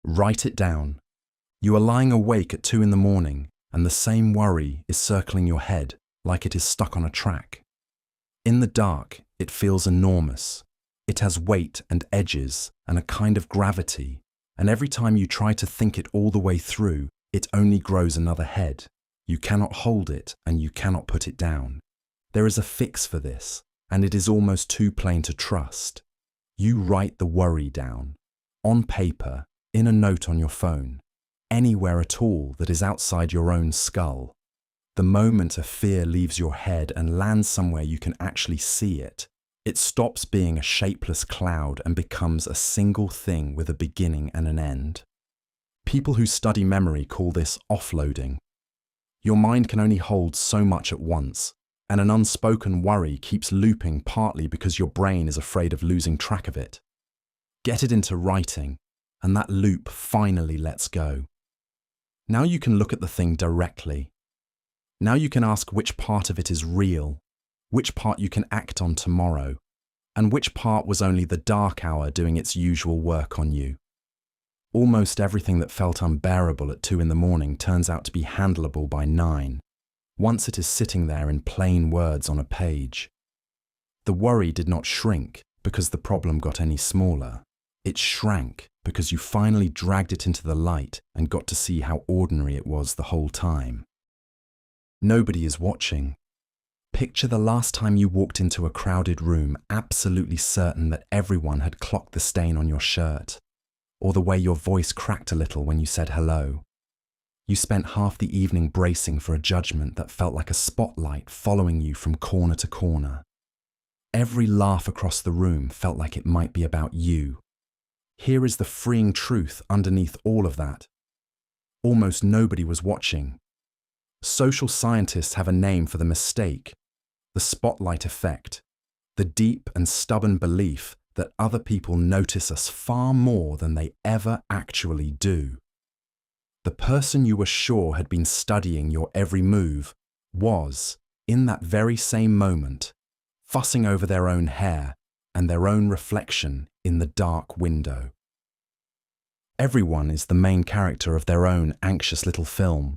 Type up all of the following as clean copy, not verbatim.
Write it down. You are lying awake at 2 in the morning and the same worry is circling your head like it is stuck on a track. In the dark, it feels enormous. It has weight and edges and a kind of gravity, and every time you try to think it all the way through, it only grows another head. You cannot hold it and you cannot put it down. There is a fix for this, and it is almost too plain to trust. You write the worry down, on paper, in a note on your phone, anywhere at all that is outside your own skull. The moment a fear leaves your head and lands somewhere you can actually see it, it stops being a shapeless cloud and becomes a single thing with a beginning and an end. People who study memory call this offloading. Your mind can only hold so much at once, and an unspoken worry keeps looping partly because your brain is afraid of losing track of it. Get it into writing, and that loop finally lets go. Now you can look at the thing directly. Now you can ask which part of it is real, which part you can act on tomorrow, and which part was only the dark hour doing its usual work on you. Almost everything that felt unbearable at 2 in the morning turns out to be handleable by 9, once it is sitting there in plain words on a page. The worry did not shrink because the problem got any smaller. It shrank because you finally dragged it into the light and got to see how ordinary it was the whole time. Nobody is watching. Picture the last time you walked into a crowded room absolutely certain that everyone had clocked the stain on your shirt, or the way your voice cracked a little when you said hello. You spent half the evening bracing for a judgment that felt like a spotlight following you from corner to corner. Every laugh across the room felt like it might be about you. Here is the freeing truth underneath all of that. Almost nobody was watching. Social scientists have a name for the mistake, the spotlight effect, the deep and stubborn belief that other people notice us far more than they ever actually do. The person you were sure had been studying your every move was, in that very same moment, fussing over their own hair and their own reflection in the dark window. Everyone is the main character of their own anxious little film.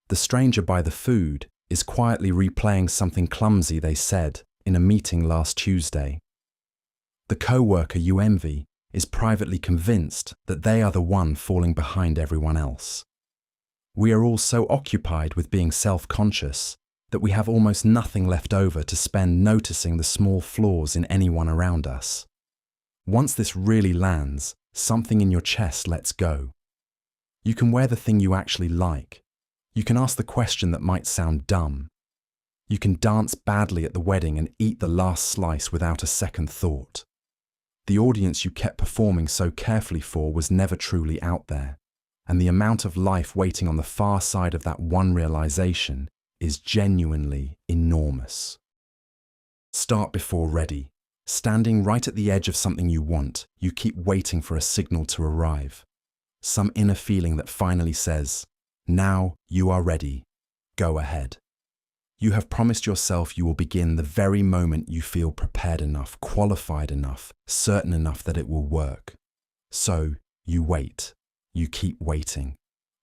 The stranger by the food is quietly replaying something clumsy they said in a meeting last Tuesday. The co-worker you envy is privately convinced that they are the one falling behind everyone else. We are all so occupied with being self-conscious that we have almost nothing left over to spend noticing the small flaws in anyone around us. Once this really lands, something in your chest lets go. You can wear the thing you actually like. You can ask the question that might sound dumb. You can dance badly at the wedding and eat the last slice without a second thought. The audience you kept performing so carefully for was never truly out there, and the amount of life waiting on the far side of that one realization is genuinely enormous. Start before ready. Standing right at the edge of something you want, you keep waiting for a signal to arrive. Some inner feeling that finally says, "Now you are ready. Go ahead." You have promised yourself you will begin the very moment you feel prepared enough, qualified enough, certain enough that it will work. So you wait. You keep waiting.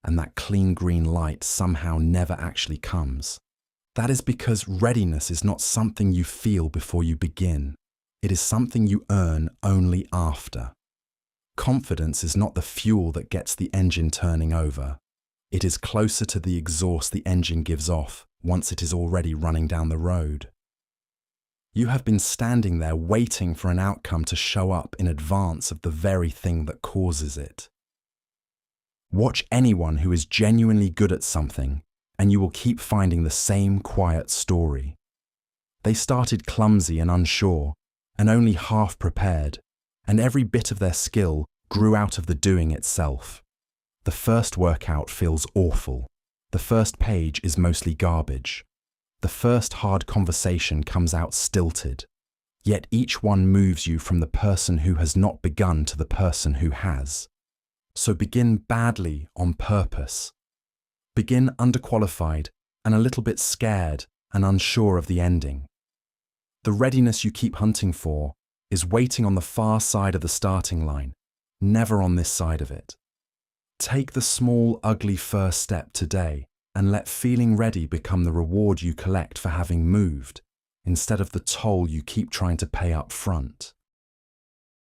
And that clean green light somehow never actually comes. That is because readiness is not something you feel before you begin. It is something you earn only after. Confidence is not the fuel that gets the engine turning over. It is closer to the exhaust the engine gives off once it is already running down the road. You have been standing there waiting for an outcome to show up in advance of the very thing that causes it. Watch anyone who is genuinely good at something, and you will keep finding the same quiet story. They started clumsy and unsure, and only half prepared, and every bit of their skill grew out of the doing itself. The first workout feels awful. The first page is mostly garbage. The first hard conversation comes out stilted. Yet each one moves you from the person who has not begun to the person who has. So begin badly on purpose. Begin underqualified and a little bit scared and unsure of the ending. The readiness you keep hunting for is waiting on the far side of the starting line, never on this side of it. Take the small, ugly first step today and let feeling ready become the reward you collect for having moved, instead of the toll you keep trying to pay up front.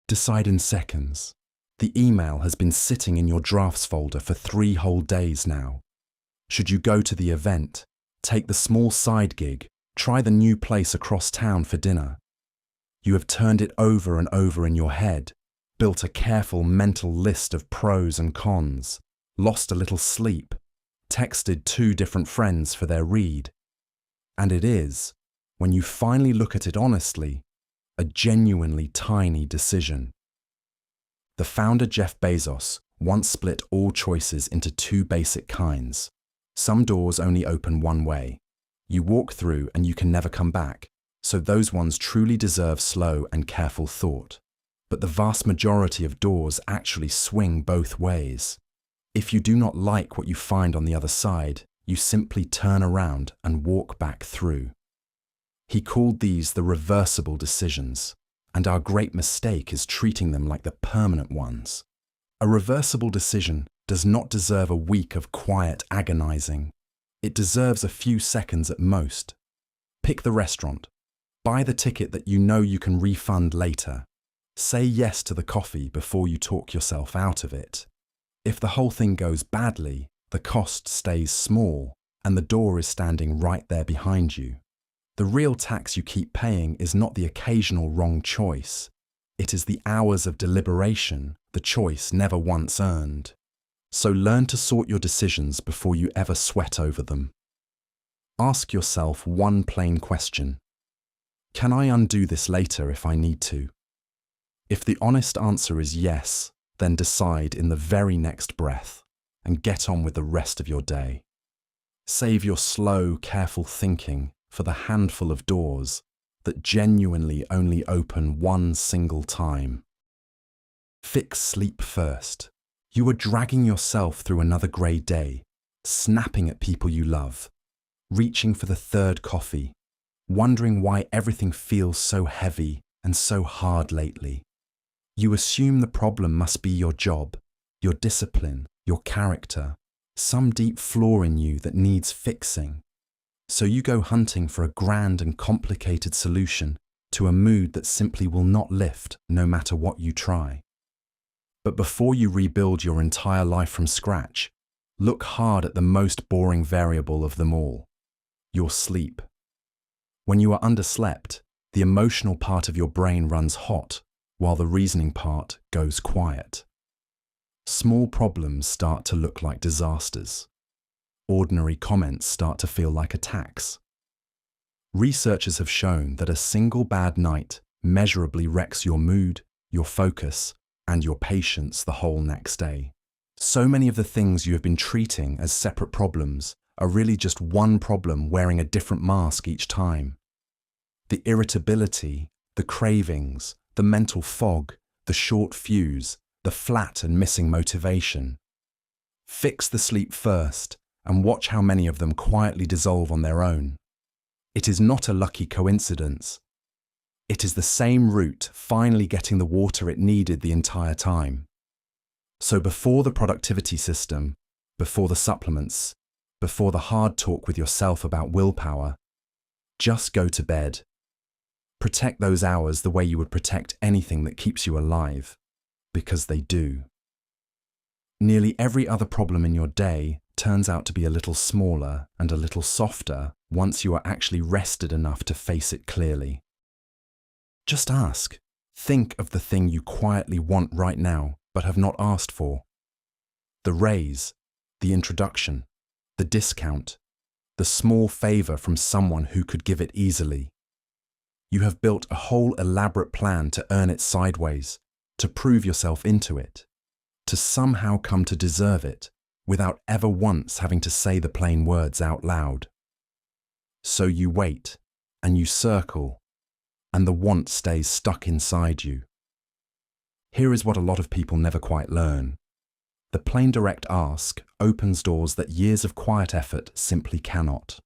Decide in seconds. The email has been sitting in your drafts folder for 3 whole days now. Should you go to the event, take the small side gig, try the new place across town for dinner? You have turned it over and over in your head, built a careful mental list of pros and cons, lost a little sleep, texted 2 different friends for their read. And it is, when you finally look at it honestly, a genuinely tiny decision. The founder Jeff Bezos once split all choices into 2 basic kinds. Some doors only open one way. You walk through and you can never come back, so those ones truly deserve slow and careful thought. But the vast majority of doors actually swing both ways. If you do not like what you find on the other side, you simply turn around and walk back through. He called these the reversible decisions, and our great mistake is treating them like the permanent ones. A reversible decision does not deserve a week of quiet agonizing. It deserves a few seconds at most. Pick the restaurant. Buy the ticket that you know you can refund later. Say yes to the coffee before you talk yourself out of it. If the whole thing goes badly, the cost stays small, and the door is standing right there behind you. The real tax you keep paying is not the occasional wrong choice. It is the hours of deliberation the choice never once earned. So learn to sort your decisions before you ever sweat over them. Ask yourself one plain question. Can I undo this later if I need to? If the honest answer is yes, then decide in the very next breath and get on with the rest of your day. Save your slow, careful thinking for the handful of doors that genuinely only open one single time. Fix sleep first. You are dragging yourself through another grey day, snapping at people you love, reaching for the 3rd coffee, wondering why everything feels so heavy and so hard lately. You assume the problem must be your job, your discipline, your character, some deep flaw in you that needs fixing. So you go hunting for a grand and complicated solution to a mood that simply will not lift no matter what you try. But before you rebuild your entire life from scratch, look hard at the most boring variable of them all, your sleep. When you are underslept, the emotional part of your brain runs hot, while the reasoning part goes quiet. Small problems start to look like disasters. Ordinary comments start to feel like attacks. Researchers have shown that a single bad night measurably wrecks your mood, your focus, and your patience the whole next day. So many of the things you have been treating as separate problems are really just one problem wearing a different mask each time. The irritability, the cravings, the mental fog, the short fuse, the flat and missing motivation. Fix the sleep first and watch how many of them quietly dissolve on their own. It is not a lucky coincidence. It is the same root finally getting the water it needed the entire time. So before the productivity system, before the supplements, before the hard talk with yourself about willpower, just go to bed. Protect those hours the way you would protect anything that keeps you alive, because they do. Nearly every other problem in your day turns out to be a little smaller and a little softer once you are actually rested enough to face it clearly. Just ask. Think of the thing you quietly want right now but have not asked for. The raise, the introduction, the discount, the small favor from someone who could give it easily. You have built a whole elaborate plan to earn it sideways, to prove yourself into it, to somehow come to deserve it without ever once having to say the plain words out loud. So you wait, and you circle, and the want stays stuck inside you. Here is what a lot of people never quite learn. The plain direct ask opens doors that years of quiet effort simply cannot.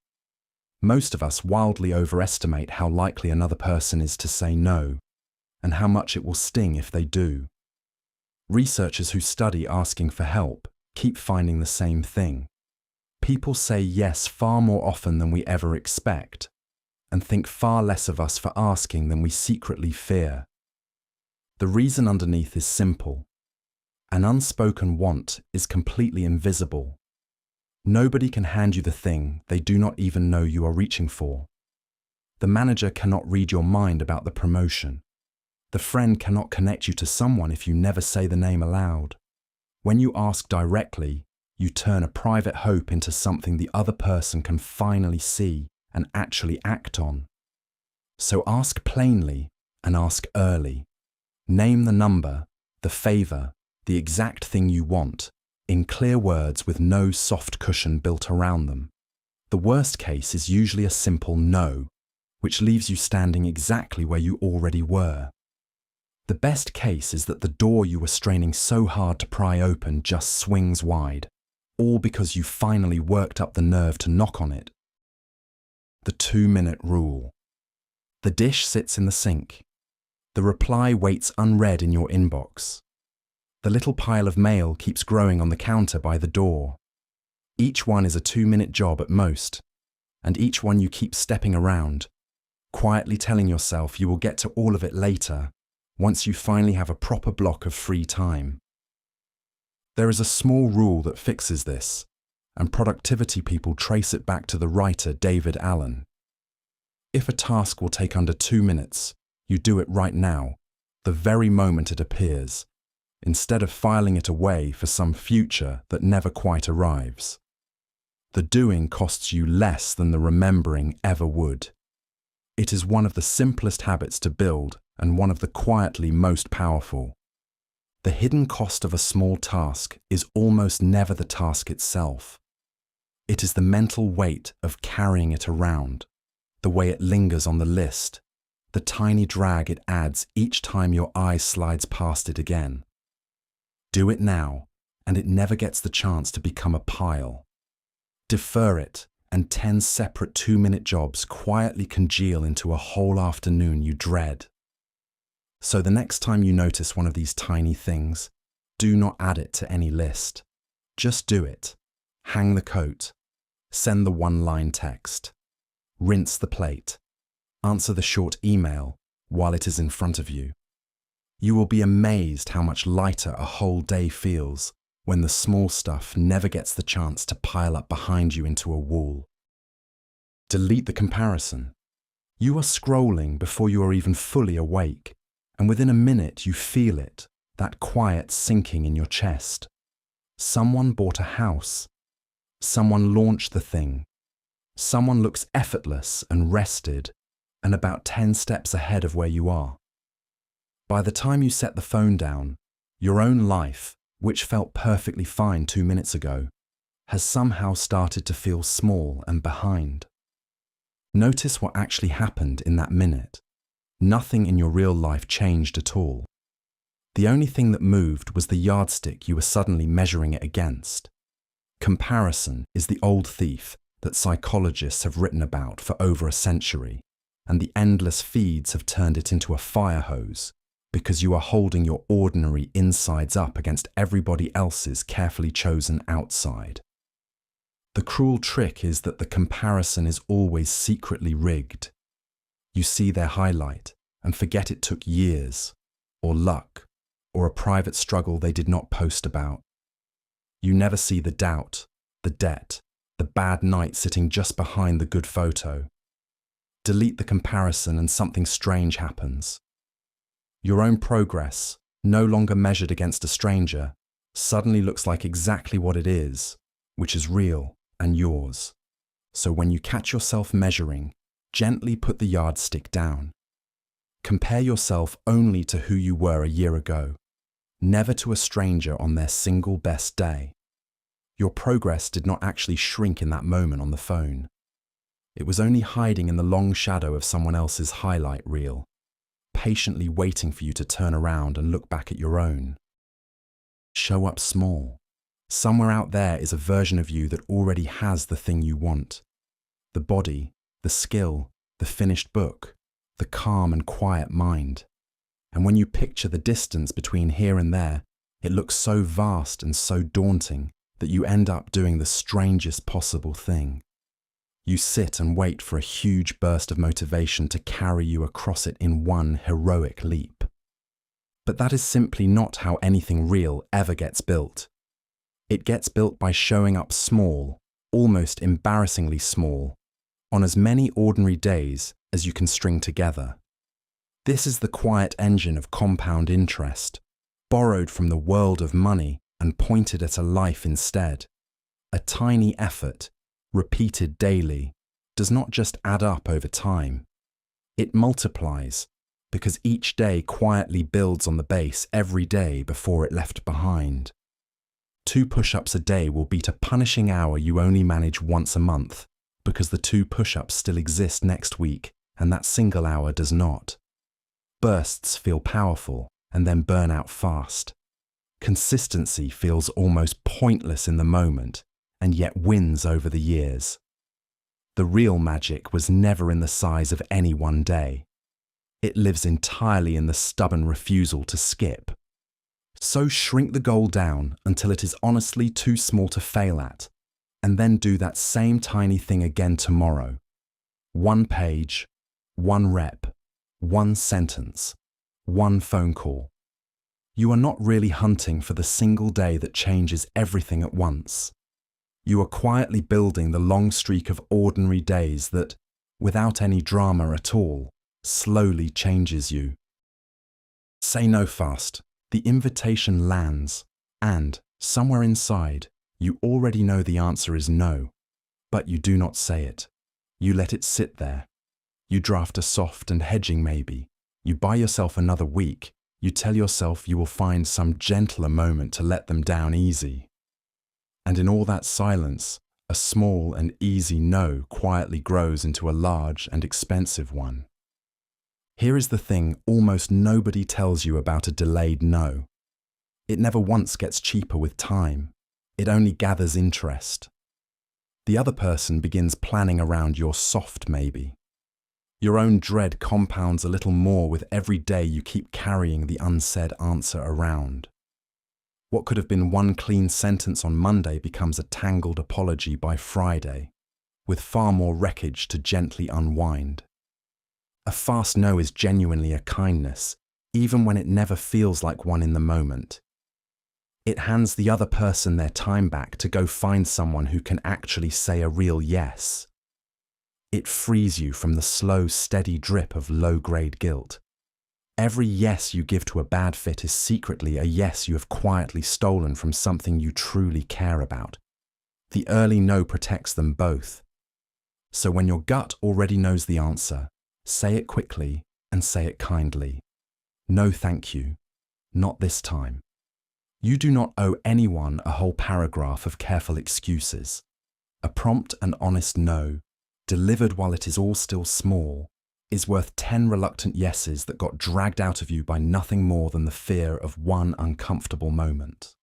Most of us wildly overestimate how likely another person is to say no, and how much it will sting if they do. Researchers who study asking for help keep finding the same thing. People say yes far more often than we ever expect, and think far less of us for asking than we secretly fear. The reason underneath is simple. An unspoken want is completely invisible. Nobody can hand you the thing they do not even know you are reaching for. The manager cannot read your mind about the promotion. The friend cannot connect you to someone if you never say the name aloud. When you ask directly, you turn a private hope into something the other person can finally see and actually act on. So ask plainly and ask early. Name the number, the favor, the exact thing you want, in clear words with no soft cushion built around them. The worst case is usually a simple no, which leaves you standing exactly where you already were. The best case is that the door you were straining so hard to pry open just swings wide, all because you finally worked up the nerve to knock on it. The 2-minute rule. The dish sits in the sink. The reply waits unread in your inbox. The little pile of mail keeps growing on the counter by the door. Each one is a 2-minute job at most, and each one you keep stepping around, quietly telling yourself you will get to all of it later, once you finally have a proper block of free time. There is a small rule that fixes this, and productivity people trace it back to the writer David Allen. If a task will take under 2 minutes, you do it right now, the very moment it appears, instead of filing it away for some future that never quite arrives. The doing costs you less than the remembering ever would. It is one of the simplest habits to build and one of the quietly most powerful. The hidden cost of a small task is almost never the task itself. It is the mental weight of carrying it around, the way it lingers on the list, the tiny drag it adds each time your eye slides past it again. Do it now, and it never gets the chance to become a pile. Defer it, and 10 separate 2-minute jobs quietly congeal into a whole afternoon you dread. So the next time you notice one of these tiny things, do not add it to any list. Just do it. Hang the coat. Send the one-line text. Rinse the plate. Answer the short email while it is in front of you. You will be amazed how much lighter a whole day feels when the small stuff never gets the chance to pile up behind you into a wall. Delete the comparison. You are scrolling before you are even fully awake, and within a minute you feel it, that quiet sinking in your chest. Someone bought a house. Someone launched the thing. Someone looks effortless and rested, and about 10 steps ahead of where you are. By the time you set the phone down, your own life, which felt perfectly fine 2 minutes ago, has somehow started to feel small and behind. Notice what actually happened in that minute. Nothing in your real life changed at all. The only thing that moved was the yardstick you were suddenly measuring it against. Comparison is the old thief that psychologists have written about for over a century, and the endless feeds have turned it into a fire hose, because you are holding your ordinary insides up against everybody else's carefully chosen outside. The cruel trick is that the comparison is always secretly rigged. You see their highlight and forget it took years, or luck, or a private struggle they did not post about. You never see the doubt, the debt, the bad night sitting just behind the good photo. Delete the comparison and something strange happens. Your own progress, no longer measured against a stranger, suddenly looks like exactly what it is, which is real and yours. So when you catch yourself measuring, gently put the yardstick down. Compare yourself only to who you were a year ago, never to a stranger on their single best day. Your progress did not actually shrink in that moment on the phone. It was only hiding in the long shadow of someone else's highlight reel, patiently waiting for you to turn around and look back at your own. Show up small. Somewhere out there is a version of you that already has the thing you want. The body, the skill, the finished book, the calm and quiet mind. And when you picture the distance between here and there, it looks so vast and so daunting that you end up doing the strangest possible thing. You sit and wait for a huge burst of motivation to carry you across it in one heroic leap. But that is simply not how anything real ever gets built. It gets built by showing up small, almost embarrassingly small, on as many ordinary days as you can string together. This is the quiet engine of compound interest, borrowed from the world of money and pointed at a life instead. A tiny effort, repeated daily, does not just add up over time. It multiplies, because each day quietly builds on the base every day before it left behind. 2 push-ups a day will beat a punishing hour you only manage once a month, because the 2 push-ups still exist next week and that single hour does not. Bursts feel powerful and then burn out fast. Consistency feels almost pointless in the moment and yet wins over the years. The real magic was never in the size of any one day. It lives entirely in the stubborn refusal to skip. So shrink the goal down until it is honestly too small to fail at, and then do that same tiny thing again tomorrow. 1 page, 1 rep, 1 sentence, 1 phone call. You are not really hunting for the single day that changes everything at once. You are quietly building the long streak of ordinary days that, without any drama at all, slowly changes you. Say no fast. The invitation lands, and, somewhere inside, you already know the answer is no, but you do not say it. You let it sit there. You draft a soft and hedging maybe. You buy yourself another week. You tell yourself you will find some gentler moment to let them down easy. And in all that silence, a small and easy no quietly grows into a large and expensive one. Here is the thing almost nobody tells you about a delayed no. It never once gets cheaper with time. It only gathers interest. The other person begins planning around your soft maybe. Your own dread compounds a little more with every day you keep carrying the unsaid answer around. What could have been 1 clean sentence on Monday becomes a tangled apology by Friday, with far more wreckage to gently unwind. A fast no is genuinely a kindness, even when it never feels like one in the moment. It hands the other person their time back to go find someone who can actually say a real yes. It frees you from the slow, steady drip of low-grade guilt. Every yes you give to a bad fit is secretly a yes you have quietly stolen from something you truly care about. The early no protects them both. So when your gut already knows the answer, say it quickly and say it kindly. No thank you. Not this time. You do not owe anyone a whole paragraph of careful excuses. A prompt and honest no, delivered while it is all still small, is worth 10 reluctant yeses that got dragged out of you by nothing more than the fear of 1 uncomfortable moment.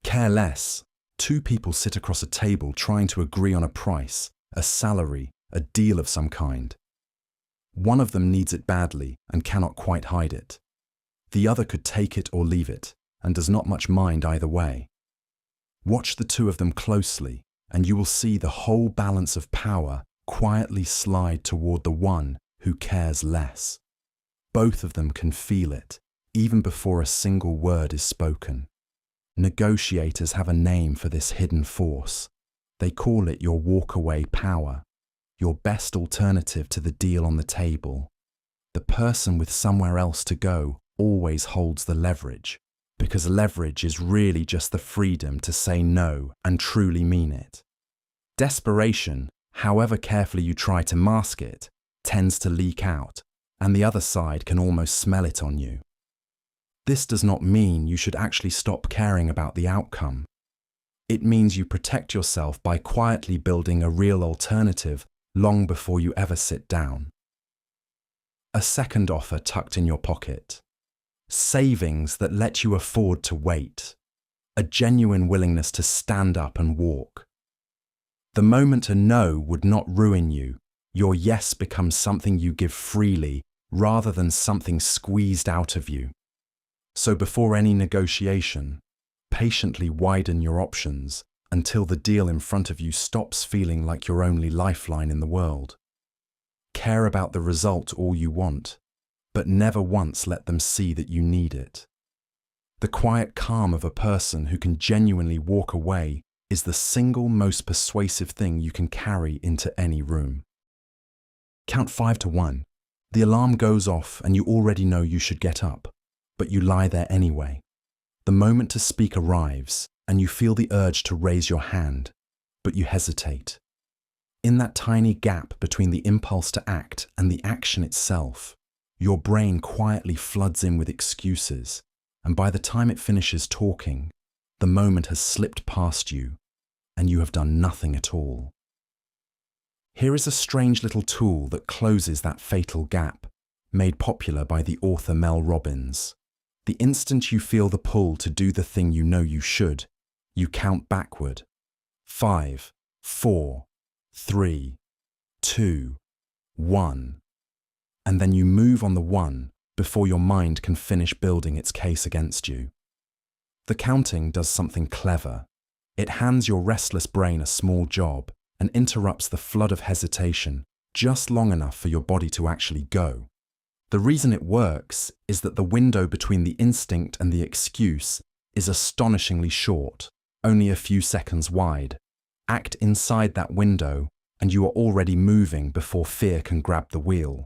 Care less. 2 people sit across a table trying to agree on a price, a salary, a deal of some kind. One of them needs it badly and cannot quite hide it. The other could take it or leave it, and does not much mind either way. Watch the 2 of them closely, and you will see the whole balance of power quietly slide toward the one who cares less. Both of them can feel it, even before a single word is spoken. Negotiators have a name for this hidden force. They call it your walk-away power. Your best alternative to the deal on the table. The person with somewhere else to go always holds the leverage, because leverage is really just the freedom to say no and truly mean it. Desperation, however carefully you try to mask it, tends to leak out, and the other side can almost smell it on you. This does not mean you should actually stop caring about the outcome. It means you protect yourself by quietly building a real alternative long before you ever sit down. A second offer tucked in your pocket. Savings that let you afford to wait. A genuine willingness to stand up and walk. The moment a no would not ruin you, your yes becomes something you give freely rather than something squeezed out of you. So before any negotiation, patiently widen your options until the deal in front of you stops feeling like your only lifeline in the world. Care about the result all you want, but never once let them see that you need it. The quiet calm of a person who can genuinely walk away is the single most persuasive thing you can carry into any room. Count 5 to 1. The alarm goes off and you already know you should get up, but you lie there anyway. The moment to speak arrives and you feel the urge to raise your hand, but you hesitate. In that tiny gap between the impulse to act and the action itself, your brain quietly floods in with excuses, and by the time it finishes talking, the moment has slipped past you, and you have done nothing at all. Here is a strange little tool that closes that fatal gap, made popular by the author Mel Robbins. The instant you feel the pull to do the thing you know you should, you count backward. 5, 4, 3, 2, 1. And then you move on the 1 before your mind can finish building its case against you. The counting does something clever. It hands your restless brain a small job and interrupts the flood of hesitation just long enough for your body to actually go. The reason it works is that the window between the instinct and the excuse is astonishingly short, only a few seconds wide. Act inside that window and you are already moving before fear can grab the wheel.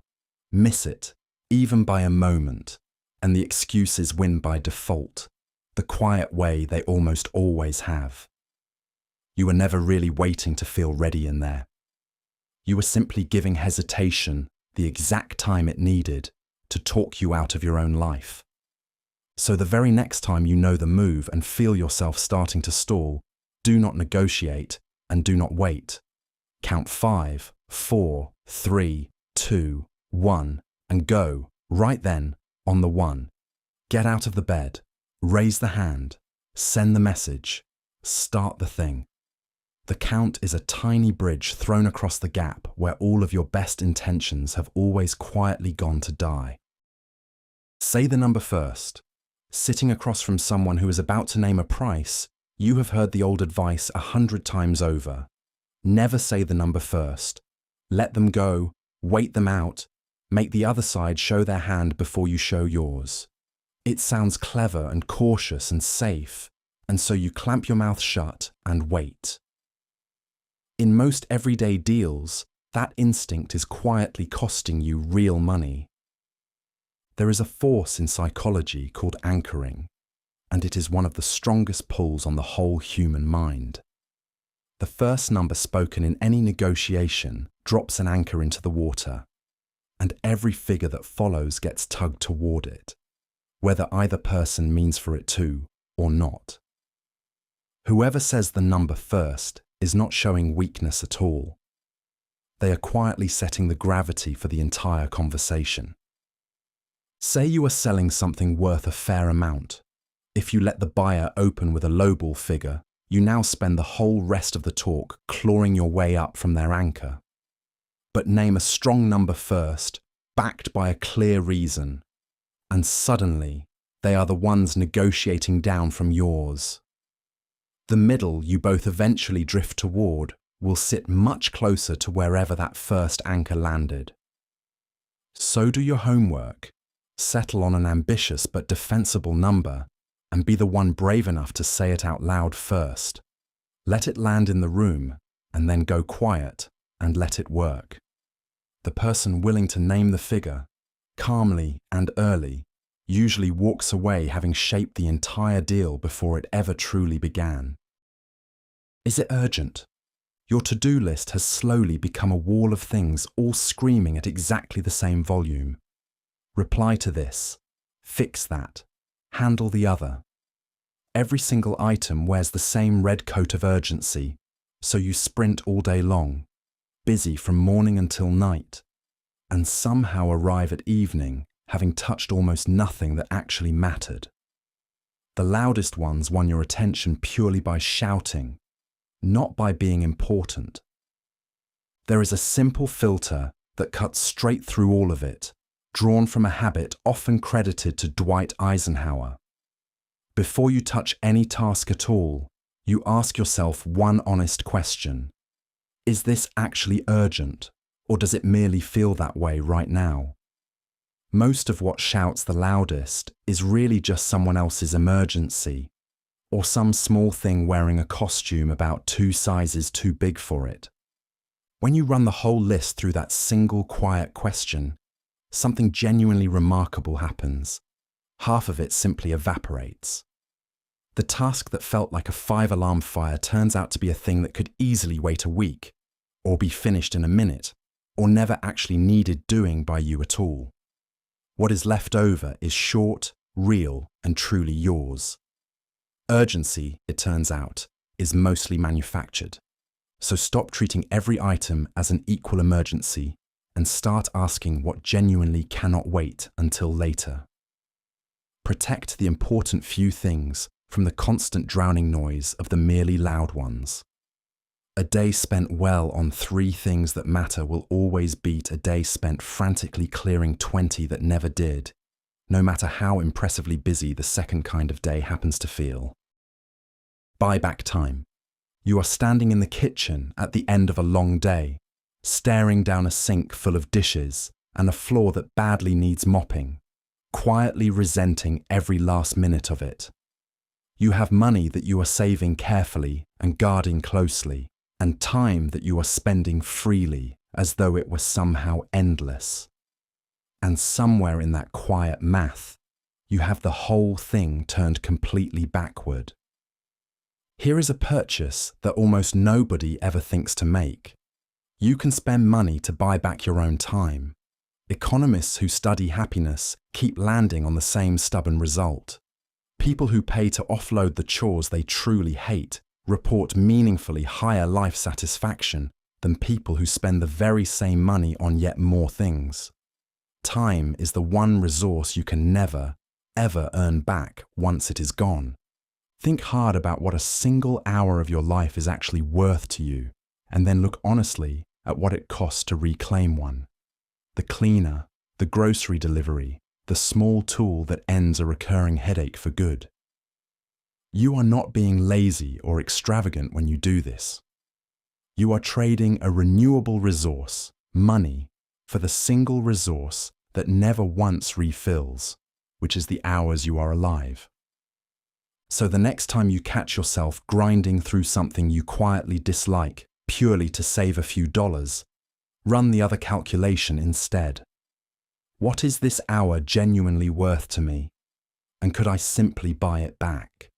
Miss it, even by a moment, and the excuses win by default, the quiet way they almost always have. You were never really waiting to feel ready in there. You were simply giving hesitation the exact time it needed to talk you out of your own life. So the very next time you know the move and feel yourself starting to stall, do not negotiate and do not wait. Count 5, 4, 3, 2, 1, and go, right then, on the 1. Get out of the bed, raise the hand, send the message, start the thing. The count is a tiny bridge thrown across the gap where all of your best intentions have always quietly gone to die. Say the number first. Sitting across from someone who is about to name a price, you have heard the old advice 100 times over. Never say the number first. Let them go, wait them out, make the other side show their hand before you show yours. It sounds clever and cautious and safe, and so you clamp your mouth shut and wait. In most everyday deals, that instinct is quietly costing you real money. There is a force in psychology called anchoring, and it is one of the strongest pulls on the whole human mind. The first number spoken in any negotiation drops an anchor into the water, and every figure that follows gets tugged toward it, whether either person means for it to or not. Whoever says the number first is not showing weakness at all. They are quietly setting the gravity for the entire conversation. Say you are selling something worth a fair amount. If you let the buyer open with a lowball figure, you now spend the whole rest of the talk clawing your way up from their anchor. But name a strong number first, backed by a clear reason, and suddenly they are the ones negotiating down from yours. The middle you both eventually drift toward will sit much closer to wherever that first anchor landed. So do your homework. Settle on an ambitious but defensible number and be the one brave enough to say it out loud first. Let it land in the room and then go quiet and let it work. The person willing to name the figure, calmly and early, usually walks away having shaped the entire deal before it ever truly began. Is it urgent? Your to-do list has slowly become a wall of things all screaming at exactly the same volume. Reply to this, fix that, handle the other. Every single item wears the same red coat of urgency, so you sprint all day long, busy from morning until night, and somehow arrive at evening having touched almost nothing that actually mattered. The loudest ones won your attention purely by shouting, not by being important. There is a simple filter that cuts straight through all of it, drawn from a habit often credited to Dwight Eisenhower. Before you touch any task at all, you ask yourself one honest question. Is this actually urgent, or does it merely feel that way right now? Most of what shouts the loudest is really just someone else's emergency, or some small thing wearing a costume about 2 sizes too big for it. When you run the whole list through that single quiet question, something genuinely remarkable happens. Half of it simply evaporates. The task that felt like a 5-alarm fire turns out to be a thing that could easily wait a week, or be finished in a minute, or never actually needed doing by you at all. What is left over is short, real, and truly yours. Urgency, it turns out, is mostly manufactured. So stop treating every item as an equal emergency and start asking what genuinely cannot wait until later. Protect the important few things from the constant drowning noise of the merely loud ones. A day spent well on 3 things that matter will always beat a day spent frantically clearing 20 that never did, no matter how impressively busy the second kind of day happens to feel. Buy back time. You are standing in the kitchen at the end of a long day, staring down a sink full of dishes and a floor that badly needs mopping, quietly resenting every last minute of it. You have money that you are saving carefully and guarding closely, and time that you are spending freely as though it were somehow endless. And somewhere in that quiet math, you have the whole thing turned completely backward. Here is a purchase that almost nobody ever thinks to make. You can spend money to buy back your own time. Economists who study happiness keep landing on the same stubborn result. People who pay to offload the chores they truly hate report meaningfully higher life satisfaction than people who spend the very same money on yet more things. Time is the one resource you can never, ever earn back once it is gone. Think hard about what a single hour of your life is actually worth to you, and then look honestly at what it costs to reclaim one. The cleaner, the grocery delivery, the small tool that ends a recurring headache for good. You are not being lazy or extravagant when you do this. You are trading a renewable resource, money, for the single resource that never once refills, which is the hours you are alive. So the next time you catch yourself grinding through something you quietly dislike purely to save a few dollars, run the other calculation instead. What is this hour genuinely worth to me? And could I simply buy it back?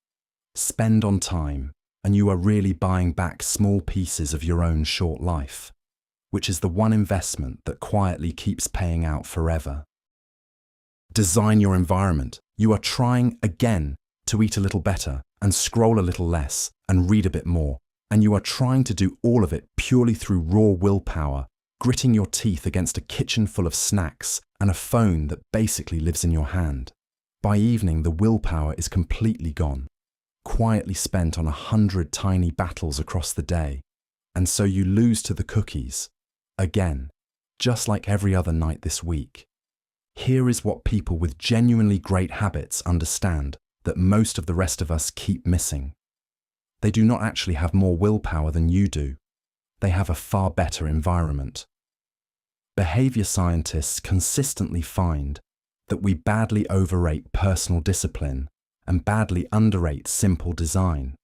Spend on time, and you are really buying back small pieces of your own short life, which is the one investment that quietly keeps paying out forever. Design your environment. You are trying again to eat a little better and scroll a little less and read a bit more, and you are trying to do all of it purely through raw willpower, gritting your teeth against a kitchen full of snacks and a phone that basically lives in your hand. By evening, the willpower is completely gone, quietly spent on 100 tiny battles across the day, and so you lose to the cookies, again, just like every other night this week. Here is what people with genuinely great habits understand that most of the rest of us keep missing. They do not actually have more willpower than you do. They have a far better environment. Behavior scientists consistently find that we badly overrate personal discipline and badly underrate simple design.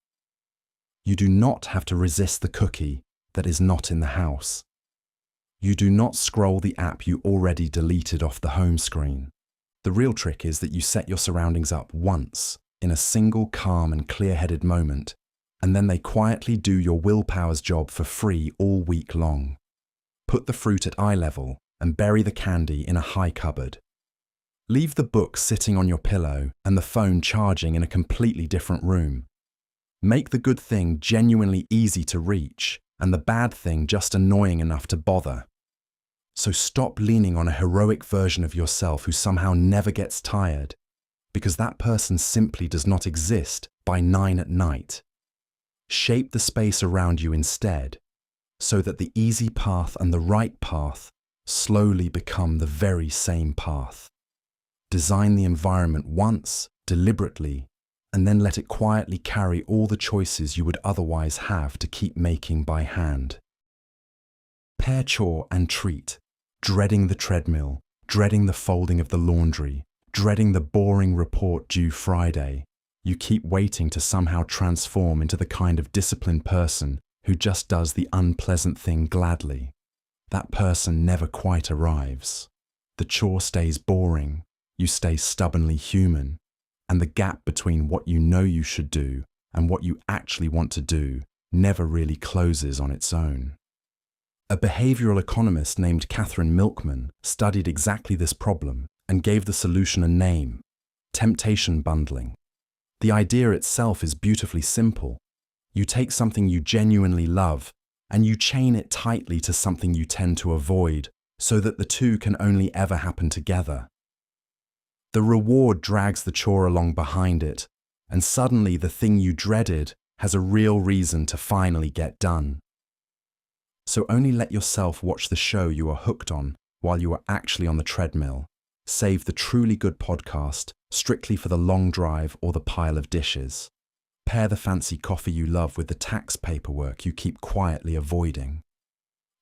You do not have to resist the cookie that is not in the house. You do not scroll the app you already deleted off the home screen. The real trick is that you set your surroundings up once, in a single calm and clear-headed moment, and then they quietly do your willpower's job for free all week long. Put the fruit at eye level and bury the candy in a high cupboard. Leave the book sitting on your pillow and the phone charging in a completely different room. Make the good thing genuinely easy to reach and the bad thing just annoying enough to bother. So stop leaning on a heroic version of yourself who somehow never gets tired, because that person simply does not exist by 9 at night. Shape the space around you instead, so that the easy path and the right path slowly become the very same path. Design the environment once, deliberately, and then let it quietly carry all the choices you would otherwise have to keep making by hand. Pair chore and treat, dreading the treadmill, dreading the folding of the laundry, dreading the boring report due Friday. You keep waiting to somehow transform into the kind of disciplined person who just does the unpleasant thing gladly. That person never quite arrives. The chore stays boring, you stay stubbornly human, and the gap between what you know you should do and what you actually want to do never really closes on its own. A behavioral economist named Catherine Milkman studied exactly this problem and gave the solution a name: temptation bundling. The idea itself is beautifully simple. You take something you genuinely love and you chain it tightly to something you tend to avoid so that the two can only ever happen together. The reward drags the chore along behind it, and suddenly the thing you dreaded has a real reason to finally get done. So only let yourself watch the show you are hooked on while you are actually on the treadmill. Save the truly good podcast strictly for the long drive or the pile of dishes. Pair the fancy coffee you love with the tax paperwork you keep quietly avoiding.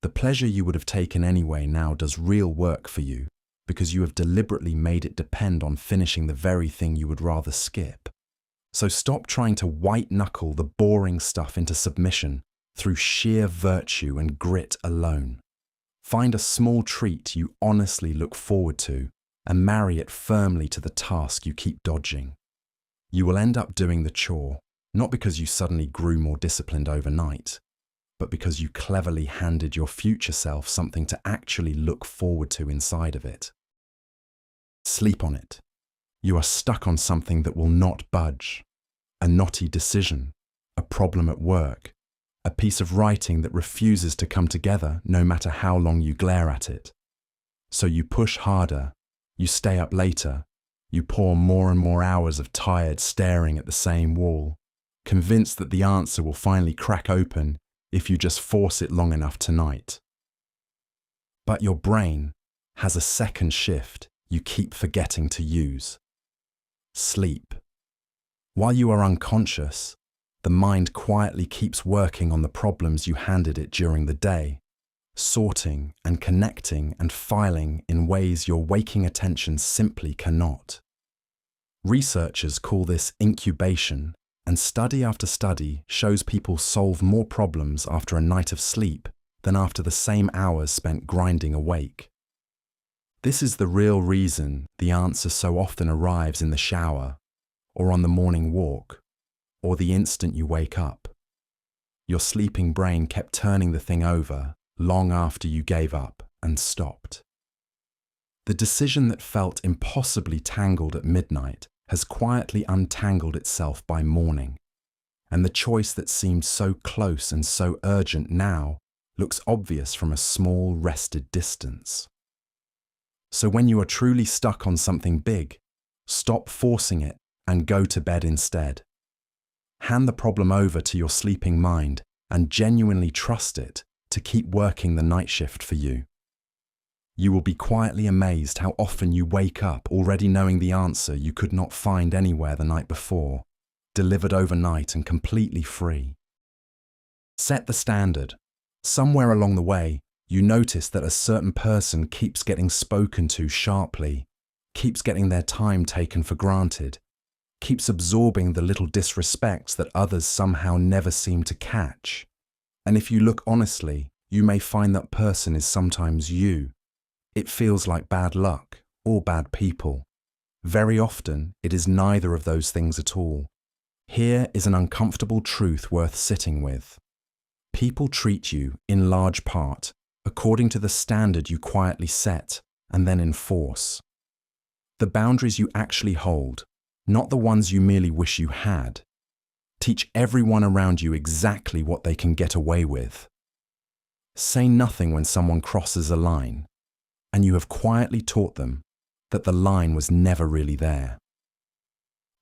The pleasure you would have taken anyway now does real work for you because you have deliberately made it depend on finishing the very thing you would rather skip. So stop trying to white-knuckle the boring stuff into submission through sheer virtue and grit alone. Find a small treat you honestly look forward to and marry it firmly to the task you keep dodging. You will end up doing the chore, not because you suddenly grew more disciplined overnight, but because you cleverly handed your future self something to actually look forward to inside of it. Sleep on it. You are stuck on something that will not budge. A knotty decision, a problem at work, a piece of writing that refuses to come together no matter how long you glare at it. So you push harder, you stay up later, you pour more and more hours of tired staring at the same wall, convinced that the answer will finally crack open if you just force it long enough tonight. But your brain has a second shift you keep forgetting to use. Sleep. While you are unconscious, the mind quietly keeps working on the problems you handed it during the day, sorting and connecting and filing in ways your waking attention simply cannot. Researchers call this incubation, and study after study shows people solve more problems after a night of sleep than after the same hours spent grinding awake. This is the real reason the answer so often arrives in the shower, or on the morning walk, or the instant you wake up. Your sleeping brain kept turning the thing over long after you gave up and stopped. The decision that felt impossibly tangled at midnight has quietly untangled itself by morning, and the choice that seemed so close and so urgent now looks obvious from a small, rested distance. So when you are truly stuck on something big, stop forcing it and go to bed instead. Hand the problem over to your sleeping mind and genuinely trust it to keep working the night shift for you. You will be quietly amazed how often you wake up already knowing the answer you could not find anywhere the night before, delivered overnight and completely free. Set the standard. Somewhere along the way, you notice that a certain person keeps getting spoken to sharply, keeps getting their time taken for granted, keeps absorbing the little disrespects that others somehow never seem to catch. And if you look honestly, you may find that person is sometimes you. It feels like bad luck or bad people. Very often, it is neither of those things at all. Here is an uncomfortable truth worth sitting with. People treat you, in large part, according to the standard you quietly set and then enforce. The boundaries you actually hold, not the ones you merely wish you had. Teach everyone around you exactly what they can get away with. Say nothing when someone crosses a line, and you have quietly taught them that the line was never really there.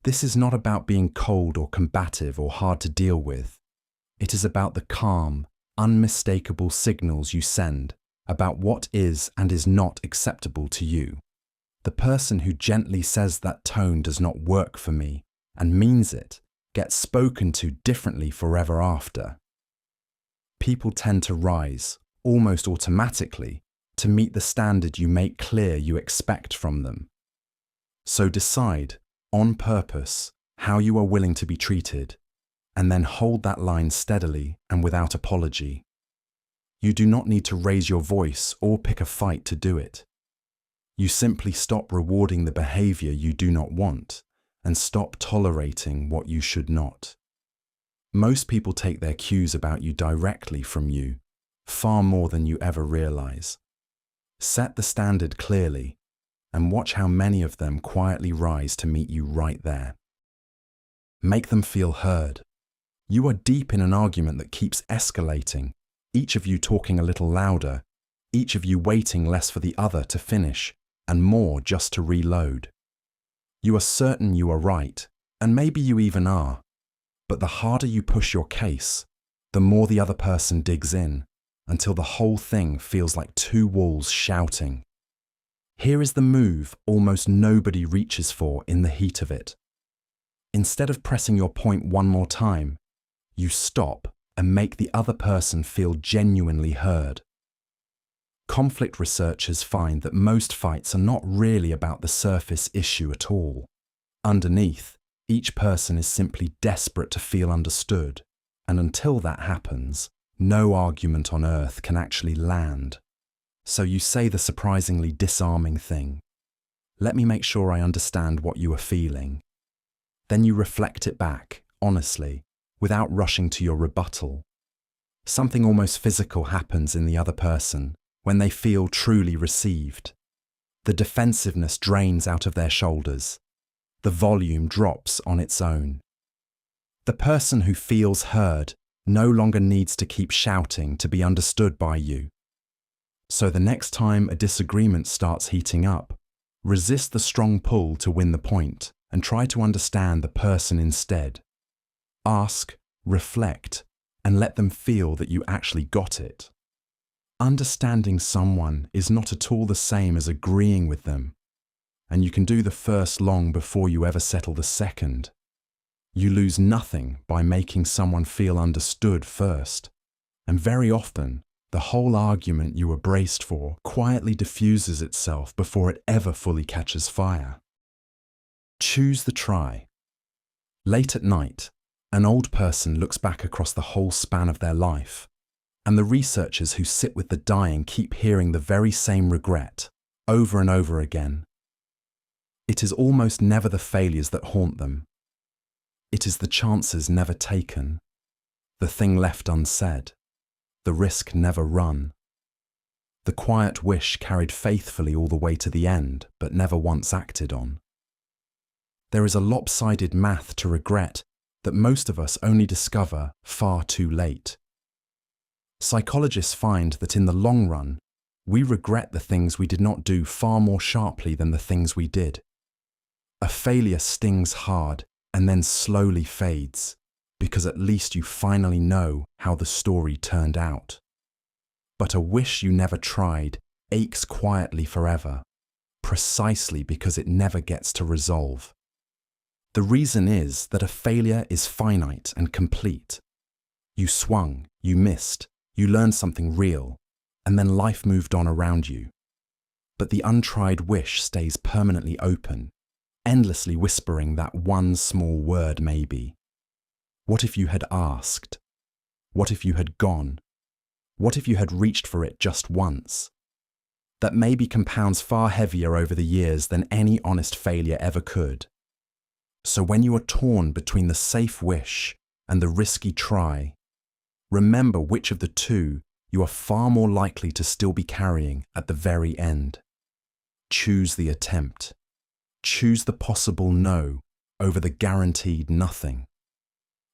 This is not about being cold or combative or hard to deal with. It is about the calm, unmistakable signals you send about what is and is not acceptable to you. The person who gently says that tone does not work for me and means it gets spoken to differently forever after. People tend to rise, almost automatically, to meet the standard you make clear you expect from them. So decide, on purpose, how you are willing to be treated, and then hold that line steadily and without apology. You do not need to raise your voice or pick a fight to do it. You simply stop rewarding the behavior you do not want and stop tolerating what you should not. Most people take their cues about you directly from you, far more than you ever realize. Set the standard clearly and watch how many of them quietly rise to meet you right there. Make them feel heard. You are deep in an argument that keeps escalating, each of you talking a little louder, each of you waiting less for the other to finish, and more just to reload. You are certain you are right, and maybe you even are, but the harder you push your case, the more the other person digs in, until the whole thing feels like two walls shouting. Here is the move almost nobody reaches for in the heat of it. Instead of pressing your point one more time, you stop and make the other person feel genuinely heard. Conflict researchers find that most fights are not really about the surface issue at all. Underneath, each person is simply desperate to feel understood, and until that happens, no argument on earth can actually land. So you say the surprisingly disarming thing. Let me make sure I understand what you are feeling. Then you reflect it back, honestly, without rushing to your rebuttal. Something almost physical happens in the other person when they feel truly received. The defensiveness drains out of their shoulders. The volume drops on its own. The person who feels heard no longer needs to keep shouting to be understood by you. So the next time a disagreement starts heating up, resist the strong pull to win the point and try to understand the person instead. Ask, reflect, and let them feel that you actually got it. Understanding someone is not at all the same as agreeing with them, and you can do the first long before you ever settle the second. You lose nothing by making someone feel understood first, and very often, the whole argument you were braced for quietly diffuses itself before it ever fully catches fire. Choose the try. Late at night, an old person looks back across the whole span of their life, and the researchers who sit with the dying keep hearing the very same regret, over and over again. It is almost never the failures that haunt them. It is the chances never taken, the thing left unsaid, the risk never run, the quiet wish carried faithfully all the way to the end, but never once acted on. There is a lopsided math to regret that most of us only discover far too late. Psychologists find that in the long run, we regret the things we did not do far more sharply than the things we did. A failure stings hard and then slowly fades, because at least you finally know how the story turned out. But a wish you never tried aches quietly forever, precisely because it never gets to resolve. The reason is that a failure is finite and complete. You swung, you missed, you learned something real, and then life moved on around you. But the untried wish stays permanently open, endlessly whispering that one small word maybe. What if you had asked? What if you had gone? What if you had reached for it just once? That maybe compounds far heavier over the years than any honest failure ever could. So when you are torn between the safe wish and the risky try, remember which of the two you are far more likely to still be carrying at the very end. Choose the attempt. Choose the possible no over the guaranteed nothing.